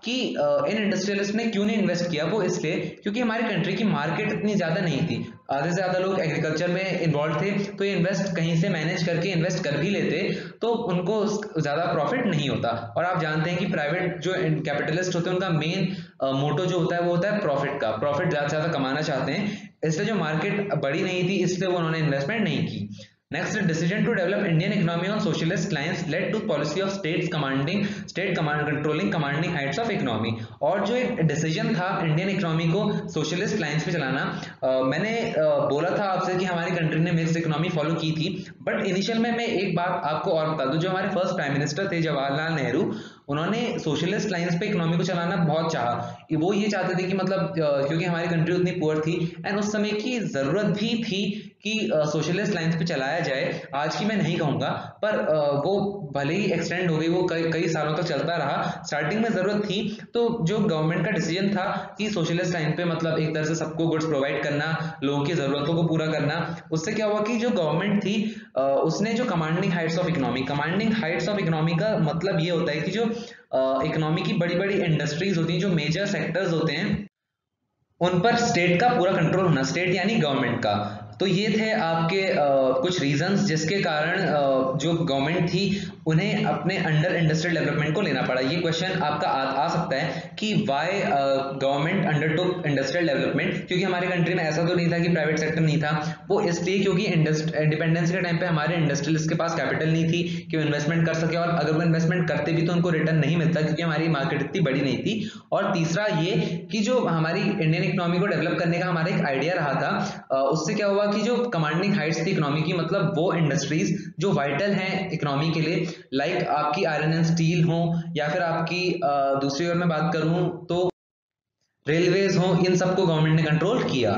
कि इन इंडस्ट्रियलिस्ट ने क्यों नहीं इन्वेस्ट किया, वो इसलिए क्योंकि हमारी कंट्री की मार्केट इतनी ज्यादा नहीं थी। आधे से ज्यादा लोग एग्रीकल्चर में इन्वॉल्व थे, तो ये इन्वेस्ट कहीं से मैनेज करके इन्वेस्ट कर भी लेते तो उनको ज्यादा प्रॉफिट नहीं होता। और आप जानते हैं कि प्राइवेट जो कैपिटलिस्ट होते हैं उनका मेन मोटो जो होता है वो होता है प्रॉफिट का, प्रॉफिट ज्यादा से ज्यादा कमाना चाहते हैं। इसलिए जो मार्केट बड़ी नहीं थी इसलिए वो उन्होंने इन्वेस्टमेंट नहीं की। Next, decision to develop Indian economy on socialist lines led to policy of controlling commanding heights of economy। और जो एक डिसीजन था इंडियन इकोनॉमी को सोशलिस्ट लाइंस पे चलाना, मैंने बोला था आपसे कि हमारी कंट्री ने मिक्स्ड इकोनॉमी फॉलो की थी, बट इनिशियल में मैं एक बात आपको और बता दूं, जो हमारे फर्स्ट प्राइम मिनिस्टर थे जवाहरलाल नेहरू, उन्होंने सोशलिस्ट लाइंस पे इकोनॉमी को चलाना बहुत चाहा। वो ये चाहते थे कि मतलब क्योंकि हमारी कंट्री उतनी पुअर थी एंड उस समय की जरूरत भी थी कि सोशलिस्ट लाइंस पे चलाया जाए। आज की मैं नहीं कहूंगा, पर वो भले ही एक्सटेंड हो गई, वो कई सालों तक चलता रहा। स्टार्टिंग में जरूरत थी तो जो गवर्नमेंट का डिसीजन था कि सोशलिस्ट लाइन पे मतलब एक तरह से सबको गुड्स प्रोवाइड करना, लोगों की जरूरतों को पूरा करना, उससे क्या हुआ कि जो गवर्नमेंट थी उसने जो कमांडिंग हाइट्स ऑफ इकोनॉमी का मतलब ये होता है कि जो इकोनॉमी की बड़ी बड़ी इंडस्ट्रीज होती हैं, जो मेजर सेक्टर्स होते हैं, उन पर स्टेट का पूरा कंट्रोल होना, स्टेट यानी गवर्नमेंट का। तो ये थे आपके कुछ रीजंस जिसके कारण जो गवर्नमेंट थी उन्हें अपने अंडर इंडस्ट्रियल डेवलपमेंट को लेना पड़ा। ये क्वेश्चन आपका आ सकता है कि why government undertook industrial development, क्योंकि हमारे कंट्री में ऐसा तो नहीं था कि प्राइवेट सेक्टर नहीं था, वो इसलिए क्योंकि इंडिपेंडेंस के टाइम पे हमारे इंडस्ट्रियलिस्ट के पास कैपिटल नहीं थी कि वो इन्वेस्टमेंट कर सके, और अगर वो इन्वेस्टमेंट करते भी तो उनको रिटर्न नहीं मिलता क्योंकि हमारी मार्केट इतनी बड़ी नहीं थी। और तीसरा ये कि जो हमारी इंडियन इकोनॉमी को डेवलप करने का हमारा एक आइडिया रहा था, उससे क्या हुआ कि जो कमांडिंग हाइट्स थी इकोनॉमी की, मतलब वो इंडस्ट्रीज जो वाइटल हैं इकोनॉमी के लिए, लाइक आपकी आयरन एंड स्टील हो या फिर आपकी दूसरी ओर मैं बात करूं तो रेलवेज हो, इन सबको गवर्नमेंट ने कंट्रोल किया।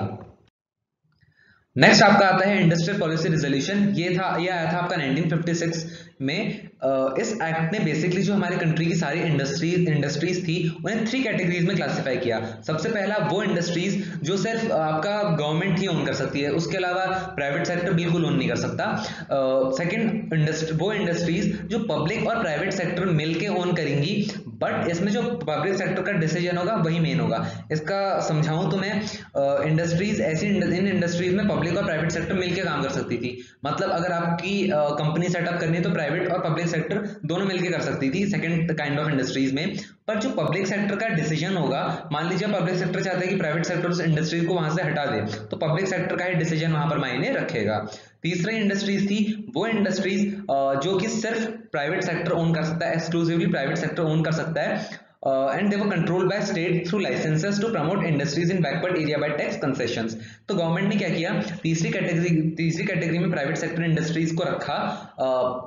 नेक्स्ट आपका आता है इंडस्ट्रियल पॉलिसी रिजोल्यूशन। ये आया था आपका 1956 में। इस एक्ट ने बेसिकली जो हमारी कंट्री की सारी इंडस्ट्रीज थी उन्हें 3 कैटेगरीज में क्लासिफाई किया। सबसे पहला वो इंडस्ट्रीज जो सिर्फ आपका गवर्नमेंट ही ओन कर सकती है, उसके अलावा प्राइवेट सेक्टर बिल्कुल ओन नहीं कर सकता। सेकंड वो इंडस्ट्रीज जो पब्लिक और प्राइवेट सेक्टर मिलके ओन करेंगी, बट इसमें जो पब्लिक सेक्टर का डिसीजन होगा वही मेन होगा। इसका समझाऊं तो मैं, इंडस्ट्रीज ऐसी इन इंडस्ट्रीज में पब्लिक और प्राइवेट सेक्टर मिलकर काम कर सकती थी। मतलब अगर आपकी कंपनी सेटअप करनी है तो प्राइवेट और पब्लिक सेक्टर दोनों मिलकर कर सकती थी सेकंड काइंड ऑफ इंडस्ट्रीज में। पर जो पब्लिक सेक्टर का डिसीजन होगा, मान लीजिए पब्लिक सेक्टर चाहता है कि प्राइवेट सेक्टर उस इंडस्ट्रीज को वहां से हटा दे, तो पब्लिक सेक्टर का ही डिसीजन वहां पर मायने रखेगा। तीसरी इंडस्ट्रीज थी वो इंडस्ट्रीज जो कि सिर्फ प्राइवेट सेक्टर ओन कर सकता है, एक्सक्लूसिवली प्राइवेट सेक्टर ओन कर सकता है, and they were controlled by state through licenses to promote industries in backward area by tax concessions। तो गवर्नमेंट ने क्या किया, तीसरी कैटेगरी में प्राइवेट सेक्टर इंडस्ट्रीज को रखा,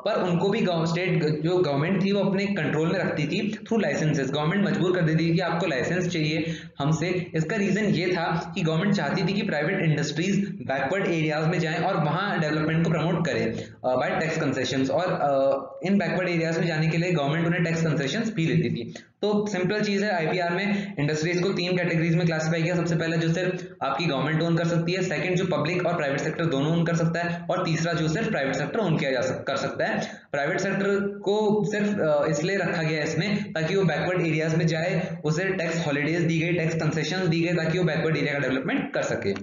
पर उनको भी स्टेट जो गवर्नमेंट थी वो अपने कंट्रोल में रखती थी थ्रू लाइसेंसेस। गवर्नमेंट मजबूर कर देती थी कि आपको लाइसेंस चाहिए हमसे। इसका रीजन ये था कि गवर्नमेंट चाहती थी कि प्राइवेट इंडस्ट्रीज बैकवर्ड एरियाज में जाएं और वहां डेवलपमेंट को प्रमोट करें बाय टैक्स कंसेशंस, और इन बैकवर्ड एरियाज में जाने के लिए गवर्नमेंट उन्हें टैक्स कंसेशंस भी देती थी। तो सिंपल चीज है, आईपीआर में इंडस्ट्रीज को 3 कैटेगरीज में क्लासिफाई किया। सबसे पहला जो सिर्फ आपकी गवर्नमेंट ओन कर सकती है, सेकंड जो पब्लिक और प्राइवेट सेक्टर दोनों ओन कर सकता है, और तीसरा जो सिर्फ प्राइवेट सेक्टर ओन किया कर सकता है। प्राइवेट सेक्टर को सिर्फ इसलिए रखा गया इसमें ताकि वो बैकवर्ड एरियाज में जाए, उसे टैक्स हॉलीडेज दी गई, टैक्स कंसेशन दी गई ताकि वो बैकवर्ड एरिया का डेवलपमेंट कर सके।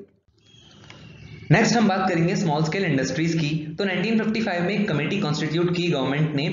नेक्स्ट हम बात करेंगे स्मॉल स्केल इंडस्ट्रीज की। तो 1955 में एक कमेटी कॉन्स्टिट्यूट की गवर्नमेंट ने,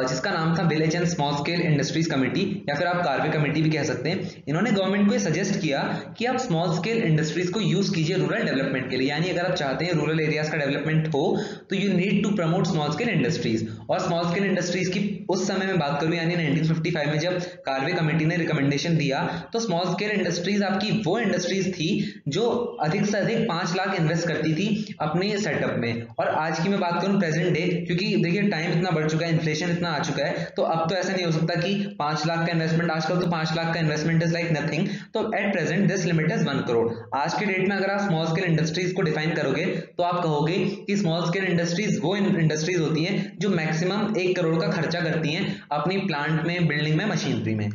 जिसका नाम था village and small scale industries committee, या फिर आप कार्वे कमेटी भी कह सकते हैं। इन्होंने गवर्नमेंट को ये सजेस्ट किया कि आप स्मॉल स्केल इंडस्ट्रीज को यूज कीजिए रूरल डेवलपमेंट के लिए, यानी अगर आप चाहते हैं रूरल एरियाज का डेवलपमेंट हो तो you need to promote small scale industries. और स्मॉल स्केल इंडस्ट्रीज की उस समय में बात करूं, यानी 1955 में जब कार्वे कमेटी ने रिकमेंडेशन दिया, तो स्मॉल स्केल इंडस्ट्रीज आपकी वो इंडस्ट्रीज थी जो अधिक से अधिक 5 लाख इन्वेस्ट करती थी अपने सेटअप में। और आज की मैं बात करूं प्रेजेंट डे, क्योंकि देखिए टाइम इतना बढ़ चुका है, इन्फ्लेशन इतना आ चुका है, तो अब तो ऐसा नहीं हो सकता कि 5 लाख का इन्वेस्टमेंट, आजकल तो 5 लाख का इन्वेस्टमेंट इज लाइक नथिंग। तो at present this limit is 1 crore. आज के डेट में अगर आप स्मॉल स्केल इंडस्ट्रीज को डिफाइन करोगे तो आप कहोगे कि स्मॉल स्केल इंडस्ट्रीज वो इंडस्ट्रीज होती हैं जो मैक्सिमम 1 करोड़ का खर्चा करती हैं अपनी प्लांट में, बिल्डिंग में, मशीनरी में।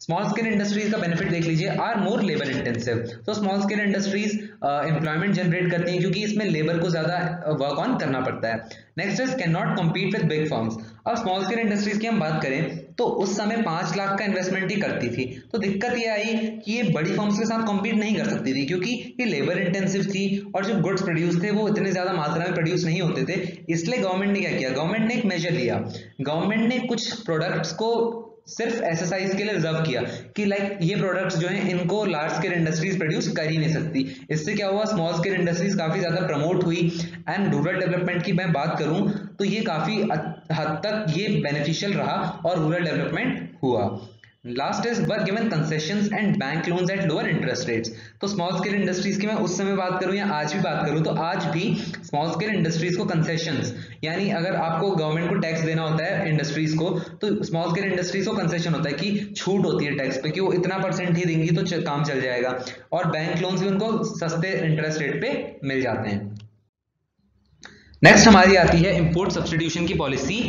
स्मॉल स्केल इंडस्ट्रीज का बेनिफिट देख लीजिए, आर मोर लेबर इंटेंसिव। तो small scale industries employment generate करती हैं क्योंकि इसमें लेबर को ज्यादा वर्क ऑन करना पड़ता है। Next is can not compete with big firms. अब स्मॉल स्केल इंडस्ट्रीज की हम बात करें तो उस समय 5 लाख का इन्वेस्टमेंट ही करती थी। तो दिक्कत ये आई कि ये बड़ी फर्म्स के साथ कम्पीट नहीं कर सकती थी क्योंकि ये लेबर इंटेंसिव थी और जो गुड्स प्रोड्यूस थे वो इतने ज्यादा मात्रा में प्रोड्यूस नहीं होते थे। इसलिए गवर्नमेंट ने क्या किया, गवर्नमेंट ने एक मेजर लिया। गवर्नमेंट ने कुछ प्रोडक्ट्स को सिर्फ एक्सरसाइज के लिए रिजर्व किया कि लाइक ये प्रोडक्ट्स जो हैं इनको लार्ज स्केल इंडस्ट्रीज प्रोड्यूस कर ही नहीं सकती। इससे क्या हुआ, स्मॉल स्केल इंडस्ट्रीज काफी ज्यादा प्रमोट हुई। एंड रूरल डेवलपमेंट की मैं बात करूं तो ये काफी हद तक ये बेनिफिशियल रहा और रूरल डेवलपमेंट हुआ। Last is were given concessions and bank loans at lower interest rates. तो स्मॉल स्केल इंडस्ट्रीज की मैं उस समय बात करूं या आज भी बात करूं तो आज भी स्मॉल स्केल इंडस्ट्रीज को कंसेशंस, यानी अगर आपको गवर्नमेंट को टैक्स देना होता है इंडस्ट्रीज को तो स्मॉल स्केल इंडस्ट्रीज को कंसेशन होता है कि छूट होती है टैक्स पे कि वो इतना % ही देंगी तो काम चल जाएगा। और बैंक लोन्स भी उनको सस्ते इंटरेस्ट रेट पे मिल जाते हैं। नेक्स्ट हमारी आती है इंपोर्ट सब्स्टिट्यूशन की policy.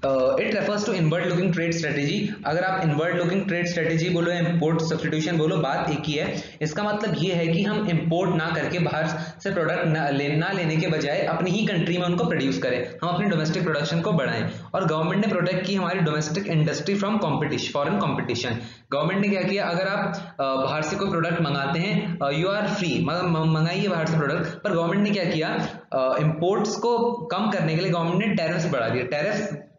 It refers to inward looking trade strategy. अगर आप इनवर्ड लुकिंग ट्रेड स्ट्रेटेजी बोलो या इंपोर्ट सब्स्टिट्यूशन बोलो, बात एक ही है। इसका मतलब ये है कि हम इंपोर्ट ना करके बाहर से प्रोडक्ट ना लेने के बजाय अपनी ही कंट्री में उनको प्रोड्यूस करें, हम अपनी डोमेस्टिक प्रोडक्शन को बढ़ाएं। और गवर्नमेंट ने प्रोटेक्ट की हमारी domestic industry from competition, foreign competition. Government ने क्या किया, अगर आप बाहर से कोई प्रोडक्ट मंगाते हैं यू आर फ्री, मतलब मंगाइए बाहर से प्रोडक्ट, पर गवर्नमेंट ने क्या किया, इंपोर्ट्स को कम करने के लिए गवर्नमेंट ने टैरिफ्स बढ़ा दिए।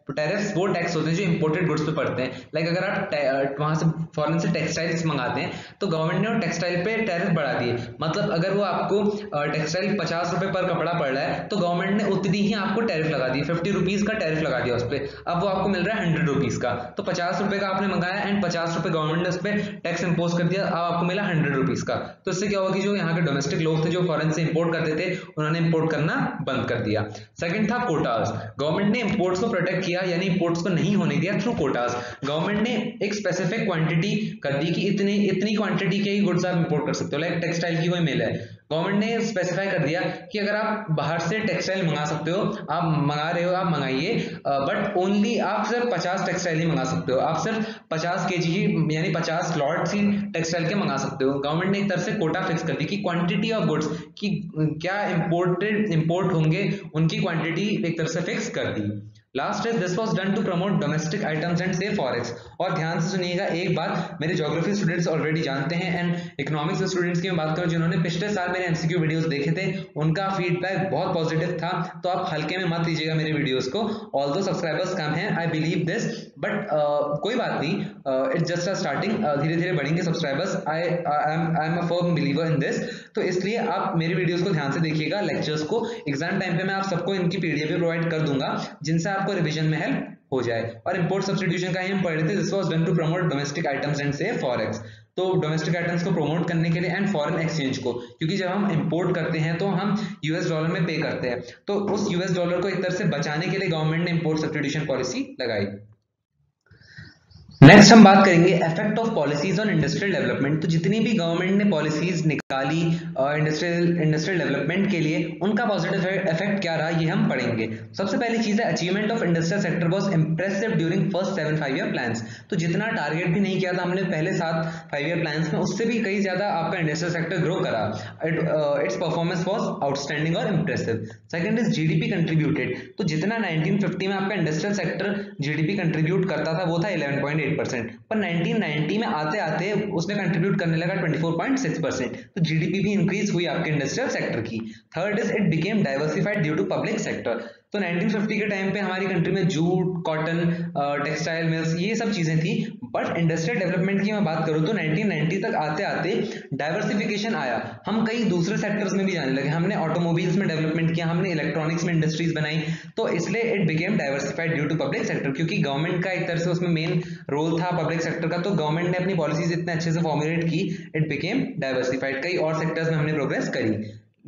टैरिफ्स वो टैक्स होते हैं जो इंपोर्टेड गुड्स पे पड़ते हैं। लाइक अगर आप वहां से फॉरेन से टेक्सटाइल्स मंगाते हैं तो गवर्नमेंट ने वो टेक्सटाइल पे टैरिफ बढ़ा दिए। मतलब अगर वो आपको टेक्सटाइल 50 रुपए पर कपड़ा पड़ रहा है तो गवर्नमेंट ने उतनी ही आपको टैरिफ लगा दी, 50 रुपीज का टैरिफ लगा दिया उस पर। अब वो आपको मिल रहा है 100 रुपीज का। तो 50 रुपए का आपने मंगाया एंड 50 रुपए गवर्नमेंट ने उस पर टैक्स इम्पोज कर दिया, अब आपको मिला 100 रुपीज का। तो इससे क्या हुआ कि जो यहाँ के डोमेस्टिक लोग थे जो फॉरेन से इंपोर्ट करते थे उन्होंने इंपोर्ट करना बंद कर दिया। सेकंड था कोटास। गवर्नमेंट ने इंपोर्ट्स को प्रोटेक्ट किया, यानी इंपोर्ट्स को नहीं होने दिया थ्रू कोटास। गवर्नमेंट ने एक स्पेसिफिक क्वांटिटी कर दी कि इतनी क्वांटिटी के ही गुड्स आप इंपोर्ट कर सकते हो। लाइक टेक्सटाइल की कोई मिल है, गवर्नमेंट ने स्पेसिफाई कर दिया कि अगर आप बाहर से टेक्सटाइल मंगा सकते हो, आप मंगा रहे हो आप मंगाइए, बट ओनली आप सिर्फ 50 टेक्सटाइल ही मंगा सकते हो, आप सिर्फ 50 kg यानी 50 लॉट्स ही टेक्सटाइल के मंगा सकते हो। गवर्नमेंट ने एक तरह से कोटा फिक्स कर दी कि क्वांटिटी ऑफ गुड्स की क्या इंपोर्ट होंगे उनकी क्वांटिटी एक तरह से फिक्स कर दी। Last is this was done to promote domestic items and save forex. और ध्यान से सुनिएगा एक बात, मेरे ज्योग्राफी स्टूडेंट्स ऑलरेडी जानते हैं एंड इकोनॉमिक्स स्टूडेंट्स की मैं बात करूं जिन्होंने पिछले साल मेरे एमसीक्यू वीडियोस देखे थे, उनका फीडबैक बहुत पॉजिटिव था। तो आप हल्के में मत लीजिएगा मेरे वीडियोस को, ऑल्दो सब्सक्राइबर्स कम हैं, आई बिलीव दिस, बट कोई बात नहीं, इट्स जस्ट अ स्टार्टिंग, धीरे धीरे बढ़ेंगे subscribers. I am a firm believer in this. तो इसलिए आप मेरे वीडियोस को ध्यान से देखिएगा, लेक्चर्स को। एग्जाम टाइम पे मैं आप सबको इनकी पीडीएफ भी प्रोवाइड कर दूंगा जिनसे आपको रिवीजन में हेल्प हो जाए। और इंपोर्ट सब्स्टिट्यूशन का ही हम पढ़ रहे थे, this was done to promote domestic items and save forex. तो डोमेस्टिक आइटम्स को प्रमोट करने के लिए एंड फॉरेन एक्सचेंज को, क्योंकि जब हम इंपोर्ट करते हैं तो हम यूएस डॉलर में पे करते हैं, तो उस यूएस डॉलर को एक तरह से बचाने के लिए गवर्नमेंट ने इंपोर्ट सब्स्टिट्यूशन पॉलिसी लगाई। नेक्स्ट हम बात करेंगे effect of policies on industrial development. तो जितनी भी गवर्नमेंट ने पॉलिसीज निकाली इंडस्ट्रियल डेवलपमेंट के लिए, उनका पॉजिटिव इफेक्ट क्या रहा ये हम पढ़ेंगे। सबसे पहली चीज है achievement of industrial sector was impressive during first 7 5-year plans. तो जितना टारगेट भी नहीं किया था हमने पहले 7 5-year प्लान्स में, उससे भी कई ज्यादा आपका इंडस्ट्रियल सेक्टर ग्रो करा। इट्स परफॉर्मेंस वाज आउटस्टैंडिंग और impressive. Second is GDP contributed. तो जितना 1950 में आपका इंडस्ट्रियल सेक्टर जीडीपी कंट्रीब्यूट करता था वो था 11.8%, पर 1990 में आते आते उसने कंट्रीब्यूट करने लगा 24.6%। तो जीडीपी भी इंक्रीज हुई आपके इंडस्ट्रियल सेक्टर की। Third is it became diversified due to public sector. तो 1950 के टाइम पे हमारी कंट्री में जूट, कॉटन, टेक्सटाइल मिल्स, ये सब चीजें थी। बट इंडस्ट्रियल डेवलपमेंट की मैं बात करूं तो 1990 तक आते आते डाइवर्सिफिकेशन आया। हम कई दूसरे सेक्टर्स में भी जाने लगे। हमने ऑटोमोबाइल्स में डेवलपमेंट किया, हमने इलेक्ट्रॉनिक्स में इंडस्ट्रीज बनाई। तो इसलिए it became diversified due to public sector, क्योंकि गवर्नमेंट का एक तरह से उसमें मेन रोल था पब्लिक सेक्टर का। तो गवर्नमेंट ने अपनी पॉलिसीज इतने अच्छे से फॉर्मुलेट की, इट बिकेम डाइवर्सिफाइड। कई और सेक्टर्स में हमने प्रोग्रेस करी।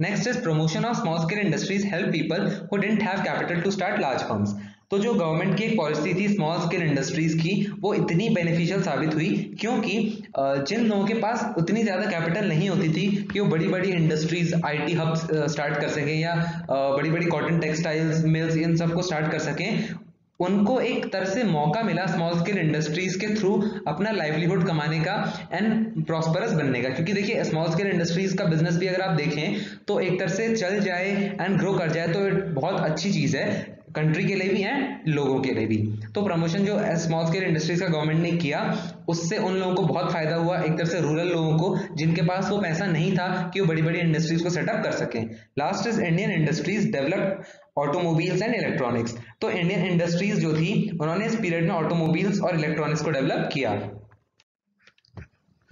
Next is promotion of small scale industries help people who didn't have capital to start large firms. तो जो गवर्नमेंट की एक पॉलिसी थी स्मॉल स्केल इंडस्ट्रीज की, वो इतनी बेनिफिशियल साबित हुई क्योंकि जिन लोगों के पास उतनी ज्यादा कैपिटल नहीं होती थी कि वो बड़ी बड़ी इंडस्ट्रीज, आईटी हब्स स्टार्ट कर सकें, या बड़ी बड़ी कॉटन टेक्सटाइल्स मिल्स इन सबको स्टार्ट कर सकें, उनको एक तरह से मौका मिला स्मॉल स्केल इंडस्ट्रीज के थ्रू अपना लाइवलीहुड कमाने का एंड प्रॉस्परस बनने का। क्योंकि देखिए स्मॉल स्केल इंडस्ट्रीज का बिजनेस भी अगर आप देखें तो एक तरह से चल जाए एंड ग्रो कर जाए तो बहुत अच्छी चीज है, कंट्री के लिए भी एंड लोगों के लिए भी। तो प्रमोशन जो स्मॉल स्केल इंडस्ट्रीज का गवर्नमेंट ने किया, उससे उन लोगों को बहुत फायदा हुआ, एक तरह से रूरल लोगों को जिनके पास वो पैसा नहीं था कि वो बड़ी बड़ी इंडस्ट्रीज को सेटअप कर सकें। Last is Indian industries developed automobiles and electronics. तो इंडियन इंडस्ट्रीज जो थी उन्होंने इस पीरियड में ऑटोमोबाइल्स और इलेक्ट्रॉनिक्स को डेवलप किया।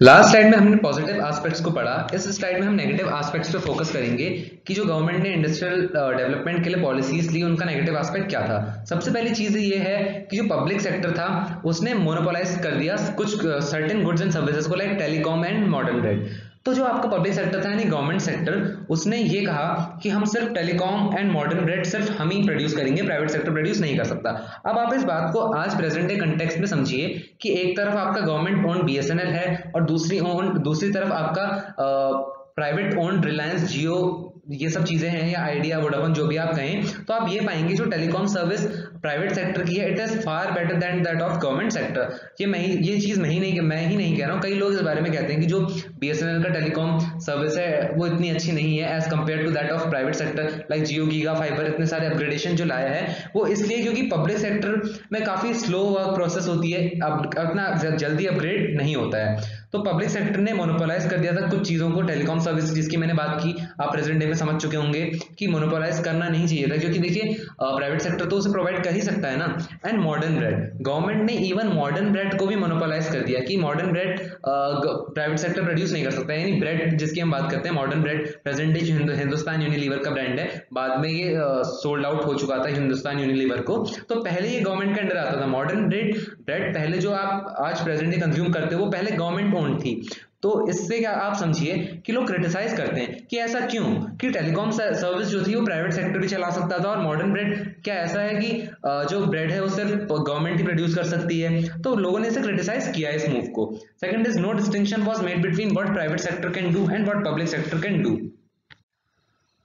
लास्ट स्लाइड में हमने पॉजिटिव एस्पेक्ट्स को पढ़ा, इस स्लाइड में हम नेगेटिव एस्पेक्ट्स पे फोकस करेंगे कि जो गवर्नमेंट ने इंडस्ट्रियल डेवलपमेंट के लिए पॉलिसीज ली उनका नेगेटिव एस्पेक्ट क्या था। सबसे पहली चीज ये है कि जो पब्लिक सेक्टर था उसने मोनोपोलाइज कर दिया कुछ सर्टेन गुड्स एंड सर्विसेज को, like telecom and modern trade. तो जो आपका पब्लिक सेक्टर था यानी गवर्नमेंट सेक्टर, उसने ये कहा कि हम सिर्फ टेलीकॉम एंड मॉडर्न ट्रेड सिर्फ हम ही प्रोड्यूस करेंगे, प्राइवेट सेक्टर प्रोड्यूस नहीं कर सकता। अब आप इस बात को आज प्रेजेंट डे कंटेक्स्ट में समझिए कि एक तरफ आपका गवर्नमेंट ओन्ड बीएसएनएल है और दूसरी तरफ आपका प्राइवेट ओन्ड रिलायंस जियो, ये सब चीजें हैं, या आइडिया, वोडाफोन, जो भी आप कहें। तो आप ये पाएंगे जो टेलीकॉम सर्विस प्राइवेट सेक्टर की है, it is far better than that of government sector. ये चीज मैं ही नहीं कह रहा हूँ, कई लोग इस बारे में कहते हैं कि जो बीएसएनएल का टेलीकॉम सर्विस है वो इतनी अच्छी नहीं है as compare to that of private sector, like Jio, giga fiber, इतने सारे अपग्रेडेशन जो लाया है वो इसलिए क्योंकि पब्लिक सेक्टर में काफी स्लो वर्क प्रोसेस होती है, उतना जल्दी अपग्रेड नहीं होता है। तो पब्लिक सेक्टर ने मोनोपोलाइज कर दिया था कुछ चीजों को, टेलीकॉम सर्विस जिसकी मैंने बात की, आप प्रेजेंट डे में समझ चुके होंगे कि मोनोपोलाइज करना नहीं चाहिए था, क्योंकि देखिए प्राइवेट सेक्टर तो उसे प्रोवाइड कर ही सकता है ना। एंड मॉडर्न ब्रेड, गवर्नमेंट ने इवन मॉडर्न ब्रेड को भी मोनोपोलाइज कर दिया कि modern bread private sector produce नहीं कर सकता। यानी ब्रेड जिसकी हम बात करते हैं modern bread, present day Hindustan Unilever का ब्रांड है, बाद में ये सोल्ड आउट हो चुका था हिंदुस्तान यूनिलीवर को। तो पहले ये गवर्नमेंट के अंडर आता था। मॉडर्न ब्रेड पहले जो आप आज प्रेजेंट डे कंज्यूम करते हो वो पहले गवर्नमेंट ओन्ड थी। तो इससे क्या आप समझिए कि लोग क्रिटिसाइज करते हैं कि ऐसा क्यों, कि टेलीकॉम सर्विस जो थी वो प्राइवेट सेक्टर भी चला सकता था, और मॉडर्न ब्रेड क्या ऐसा है कि जो ब्रेड है वो सिर्फ गवर्नमेंट ही प्रोड्यूस कर सकती है। तो लोगों ने इसे क्रिटिसाइज किया इस मूव को। Second is no distinction was made between what private sector can do and what public sector can do.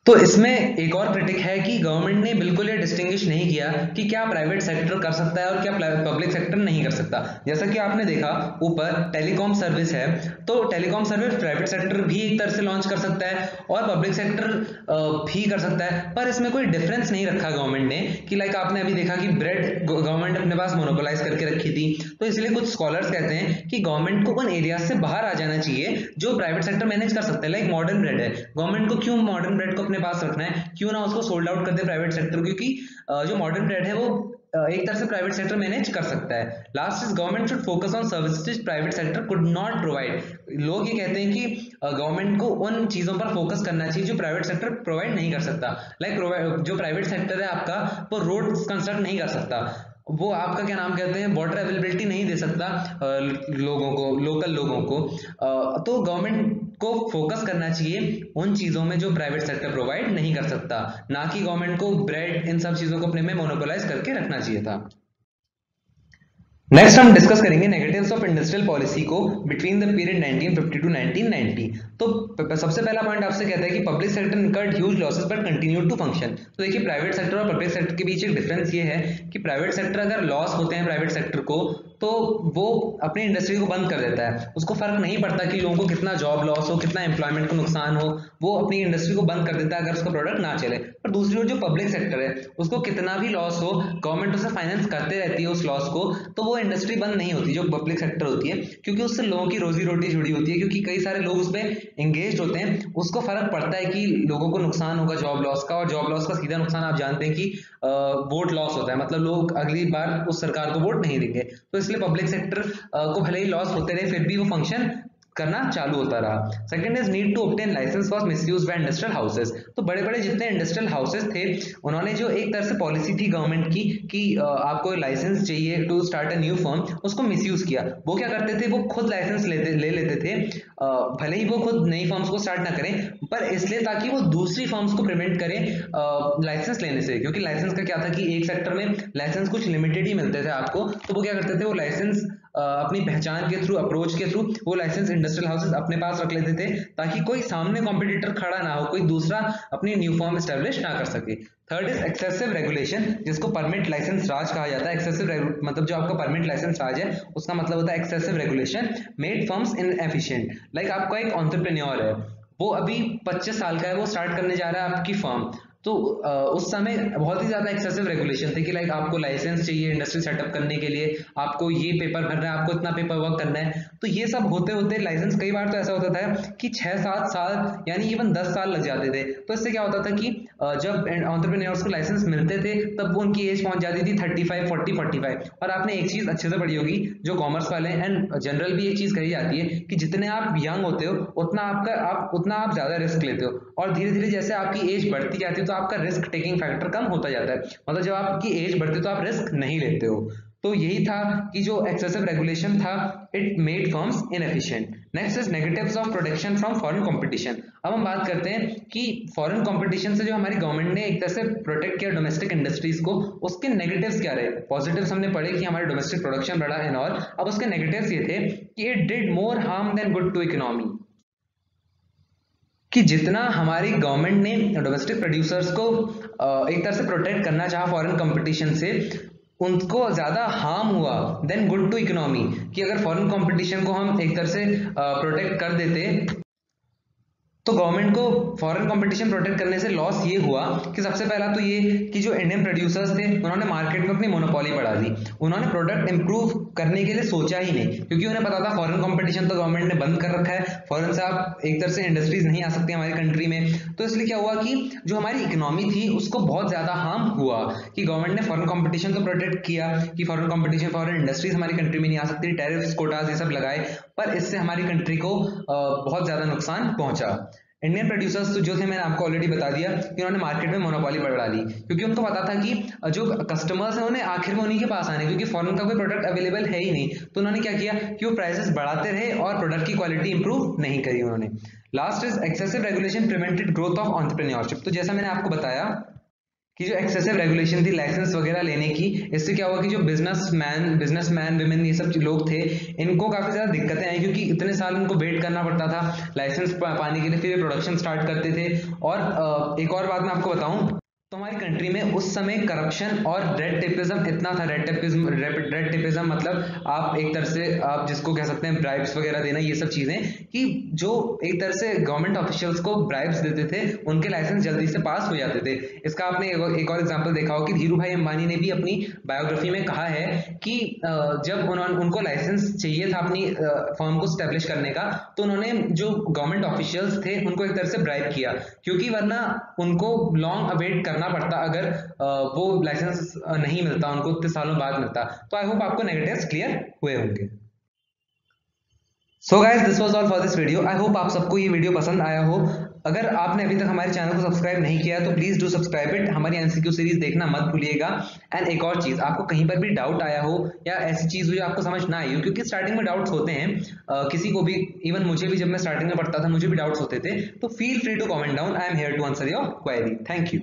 तो इसमें एक और क्रिटिक है कि गवर्नमेंट ने बिल्कुल ये डिस्टिंग्विश नहीं किया कि क्या प्राइवेट सेक्टर कर सकता है और क्या पब्लिक सेक्टर नहीं कर सकता। जैसा कि आपने देखा ऊपर टेलीकॉम सर्विस है, तो टेलीकॉम सर्विस प्राइवेट सेक्टर भी एक तरह से लॉन्च कर सकता है और पब्लिक सेक्टर भी कर सकता है, पर इसमें कोई डिफरेंस नहीं रखा गवर्नमेंट ने कि लाइक आपने अभी देखा कि ब्रेड गवर्नमेंट अपने पास मोनोपोलाइज करके रखी थी। तो इसलिए कुछ स्कॉलर्स कहते हैं कि गवर्नमेंट को उन एरियाज से बाहर आ जाना चाहिए जो प्राइवेट सेक्टर मैनेज कर सकते हैं। लाइक मॉडर्न ब्रेड है, गवर्नमेंट को क्यों मॉडर्न ब्रेड को अपने पास रखना है, क्यों ना उसको सोल्ड आउट कर दे प्राइवेट सेक्टर, क्योंकि जो मॉडर्न ब्रेड है वो एक तरह से प्राइवेट सेक्टर मैनेज कर सकता है। Last is government should focus on services private sector could not provide. लोग ये कहते हैं कि गवर्नमेंट को उन चीजों पर फोकस करना चाहिए जो प्राइवेट सेक्टर प्रोवाइड नहीं कर सकता। लाइक जो प्राइवेट सेक्टर है आपका वो रोड कंस्ट्रक्ट नहीं कर सकता, वो आपका क्या नाम कहते हैं, वाटर अवेलेबिलिटी नहीं दे सकता लोगों को, लोकल लोगों को। तो गवर्नमेंट को फोकस करना चाहिए उन चीजों में जो प्राइवेट सेक्टर प्रोवाइड नहीं कर सकता, ना कि गवर्नमेंट को ब्रेड इन सब चीजों को अपने में मोनोपोलाइज करके रखना चाहिए था। नेक्स्ट हम डिस्कस करेंगे नेगेटिव्स ऑफ इंडस्ट्रियल पॉलिसी को बिटवीन द पीरियड 1950 टू 1990। तो सबसे पहला पॉइंट आपसे कहता है कि public sector incurred huge losses but continued to function. तो देखिए प्राइवेट सेक्टर और पब्लिक सेक्टर के बीच एक डिफरेंस ये है कि प्राइवेट सेक्टर अगर लॉस होते हैं प्राइवेट सेक्टर को, तो वो अपनी इंडस्ट्री को बंद कर देता है, उसको फर्क नहीं पड़ता कि लोगों को कितना जॉब लॉस हो, कितना एम्प्लॉयमेंट को नुकसान हो, वो अपनी इंडस्ट्री को बंद कर देता है अगर उसका प्रोडक्ट ना चले। पर दूसरी ओर जो पब्लिक सेक्टर है उसको कितना भी लॉस हो, गवर्नमेंट उसे फाइनेंस करते रहती है उस लॉस को, तो वो इंडस्ट्री बंद नहीं होती जो पब्लिक सेक्टर होती है, क्योंकि उससे लोगों की रोजी रोटी जुड़ी होती है, क्योंकि कई सारे लोग उसमें एंगेज होते हैं, उसको फर्क पड़ता है कि लोगों को नुकसान होगा जॉब लॉस का, और जॉब लॉस का सीधा नुकसान आप जानते हैं कि वोट लॉस होता है, मतलब लोग अगली बार उस सरकार को वोट नहीं देंगे। तो इसलिए पब्लिक सेक्टर को भले ही लॉस होते रहे फिर भी वो फंक्शन करना चालू होता रहा। Second is need to obtain licence for misuse by industrial houses. तो बड़े बड़े जितने इंडस्ट्रियल हाउसेस थे उन्होंने जो एक तरह से पॉलिसी थी गवर्नमेंट की कि आपको लाइसेंस चाहिए to start a new firm, उसको मिसयूज किया। वो क्या करते थे, वो खुद लाइसेंस ले लेते थे, भले ही वो खुद नई फर्म्स को स्टार्ट ना करें, पर इसलिए ताकि वो दूसरी फर्म्स को प्रिवेंट करें लाइसेंस लेने से, क्योंकि लाइसेंस का क्या था कि एक सेक्टर में लाइसेंस कुछ लिमिटेड ही मिलते थे आपको, तो वो क्या करते थे, वो लाइसेंस अपनी पहचान के थ्रू, अप्रोच के थ्रू वो लाइसेंस इंडस्ट्रियल हाउसेस अपने पास रख लेते थे, ताकि कोई सामने कॉम्पिटिटर खड़ा ना हो, कोई दूसरा अपनी न्यू फॉर्म एस्टेब्लिश ना कर सके। थर्ड इज एक्सेसिव रेगुलेशन, जिसको परमिट लाइसेंस राज कहा जाता है। एक्सेसिव मतलब जो आपका परमिट लाइसेंस राज है उसका मतलब होता है excessive regulation made firms inefficient. Like आपका एक एंटरप्रेन्योर है, वो अभी 25 साल का है, वो स्टार्ट करने जा रहा है आपकी फर्म, तो उस समय बहुत ही ज्यादा एक्सेसिव रेगुलेशन थे कि लाइक आपको लाइसेंस चाहिए इंडस्ट्री सेटअप करने के लिए, आपको ये पेपर भरना है, आपको इतना पेपर वर्क करना है। तो ये सब होते होते लाइसेंस कई बार तो ऐसा होता था कि 6-7 साल यानी इवन 10 साल लग जाते थे। तो इससे क्या होता था कि जब एंटरप्रेन्योर्स को लाइसेंस मिलते थे तब उनकी एज पहुंच जाती थी 35, 40, 45। और आपने एक चीज अच्छे से पढ़ी होगी, जो कॉमर्स वाले एंड जनरल भी एक चीज कही जाती है कि जितने आप यंग होते हो उतना आप ज्यादा रिस्क लेते हो, और धीरे धीरे जैसे आपकी एज बढ़ती जाती है तो आपका रिस्क टेकिंग फैक्टर कम होता जाता है, मतलब जब आपकी एज बढ़ती है तो आप रिस्क नहीं लेते हो। तो यही था कि जो एक्सेसिव रेगुलेशन था it made firms inefficient. Next is negatives of protection from foreign competition. अब हम बात करते हैं कि फॉरेन कंपटीशन से जो हमारी गवर्नमेंट ने एक तरह से प्रोटेक्ट किया डोमेस्टिक इंडस्ट्रीज को, उसके नेगेटिव्स क्या रहे। पॉजिटिव्स हमने पढ़े कि हमारे डोमेस्टिक प्रोडक्शन बढ़ा एंड ऑल, अब उसके नेगेटिव्स ये थे कि it did more harm than good to economy, कि जितना हमारी गवर्नमेंट ने डोमेस्टिक प्रोड्यूसर्स को एक तरह से प्रोटेक्ट करना चाहा फॉरेन कंपटीशन से, उनको ज्यादा हार्म हुआ देन गुड टू इकोनॉमी, कि अगर फॉरेन कंपटीशन को हम एक तरह से प्रोटेक्ट कर देते तो गवर्नमेंट को फॉरेन कंपटीशन प्रोटेक्ट करने से लॉस ये हुआ कि सबसे पहला तो ये कि जो इंडियन प्रोड्यूसर्स थे उन्होंने मार्केट में अपनी मोनोपोली बढ़ा दी, उन्होंने प्रोडक्ट इंप्रूव करने के लिए सोचा ही नहीं, क्योंकि उन्हें पता था फॉरेन कंपटीशन तो गवर्नमेंट ने बंद कर रखा है, फॉरेन से आप एक तरह से इंडस्ट्रीज नहीं आ सकती हमारी कंट्री में। तो इसलिए क्या हुआ कि जो हमारी इकोनॉमी थी उसको बहुत ज्यादा हार्म हुआ, कि गवर्नमेंट ने फॉरेन कंपटीशन तो प्रोटेक्ट किया कि फॉरेन कंपटीशन, फॉरेन इंडस्ट्रीज हमारी कंट्री में नहीं आ सकती, टैरिफ्स कोटास ये सब लगाए, पर इससे हमारी कंट्री को बहुत ज्यादा नुकसान पहुंचा। इंडियन प्रोड्यूसर्स तो जो थे मैंने आपको ऑलरेडी बता दिया कि उन्होंने मार्केट में मोनोपोली बढ़ा ली, क्योंकि उनको पता था कि जो कस्टमर्स हैं उन्हें आखिर में उन्हीं के पास आने, क्योंकि फॉरेन का कोई प्रोडक्ट अवेलेबल है ही नहीं। तो उन्होंने क्या किया कि वो प्राइसेस बढ़ाते रहे और प्रोडक्ट की क्वालिटी इंप्रूव नहीं करी उन्होंने। Last is excessive regulation prevented growth of entrepreneurship. तो जैसा मैंने आपको बताया कि जो एक्सेसिव रेगुलेशन थी लाइसेंस वगैरह लेने की, इससे क्या हुआ कि जो बिजनेसमैन विमेन ये सब लोग थे इनको काफी ज्यादा दिक्कतें आई, क्योंकि इतने साल उनको वेट करना पड़ता था लाइसेंस पाने के लिए, फिर प्रोडक्शन स्टार्ट करते थे। और एक और बात मैं आपको बताऊं तो हमारी कंट्री में उस समय करप्शन और रेड टेपिज्म इतना था। रेड टेपिज्म मतलब आप एक तरह से आप जिसको कह सकते हैं ब्राइब्स वगैरह देना, ये सब चीजें, कि जो एक तरह से गवर्नमेंट ऑफिशियल्स को ब्राइब्स देते थे उनके लाइसेंस जल्दी से पास हो जाते थे। इसका आपने एक और एग्जांपल देखा हो कि धीरू भाई अंबानी ने भी अपनी बायोग्राफी में कहा है कि जब उनको लाइसेंस चाहिए था अपनी फर्म को स्टैब्लिश करने का, तो उन्होंने जो गवर्नमेंट ऑफिशियल्स थे उनको एक तरह से ब्राइब किया, क्योंकि वरना उनको लॉन्ग अवेट करना पड़ता अगर वो लाइसेंस नहीं मिलता उनको, इतने सालों बाद मिलता। तो आई होप आपको नेगेटिव्स क्लियर हुए होंगे। So guys this was all for this video. I hope आप सबको ये वीडियो पसंद आया हो। अगर आपने अभी तक हमारे चैनल को सब्सक्राइब नहीं किया तो प्लीज डू सब्सक्राइब इट। हमारी एमसीक्यू सीरीज देखना मत भूलिएगा। एंड एक और चीज, आपको कहीं पर भी डाउट आया हो या ऐसी चीज हो जो आपको समझ ना आई हो, क्योंकि स्टार्टिंग में डाउट्स होते हैं, किसी को भी, इवन मुझे भी, जब मैं स्टार्टिंग में पढ़ता था मुझे भी डाउट्स होते थे, तो feel free to comment down. I am here to answer your query. Thank you.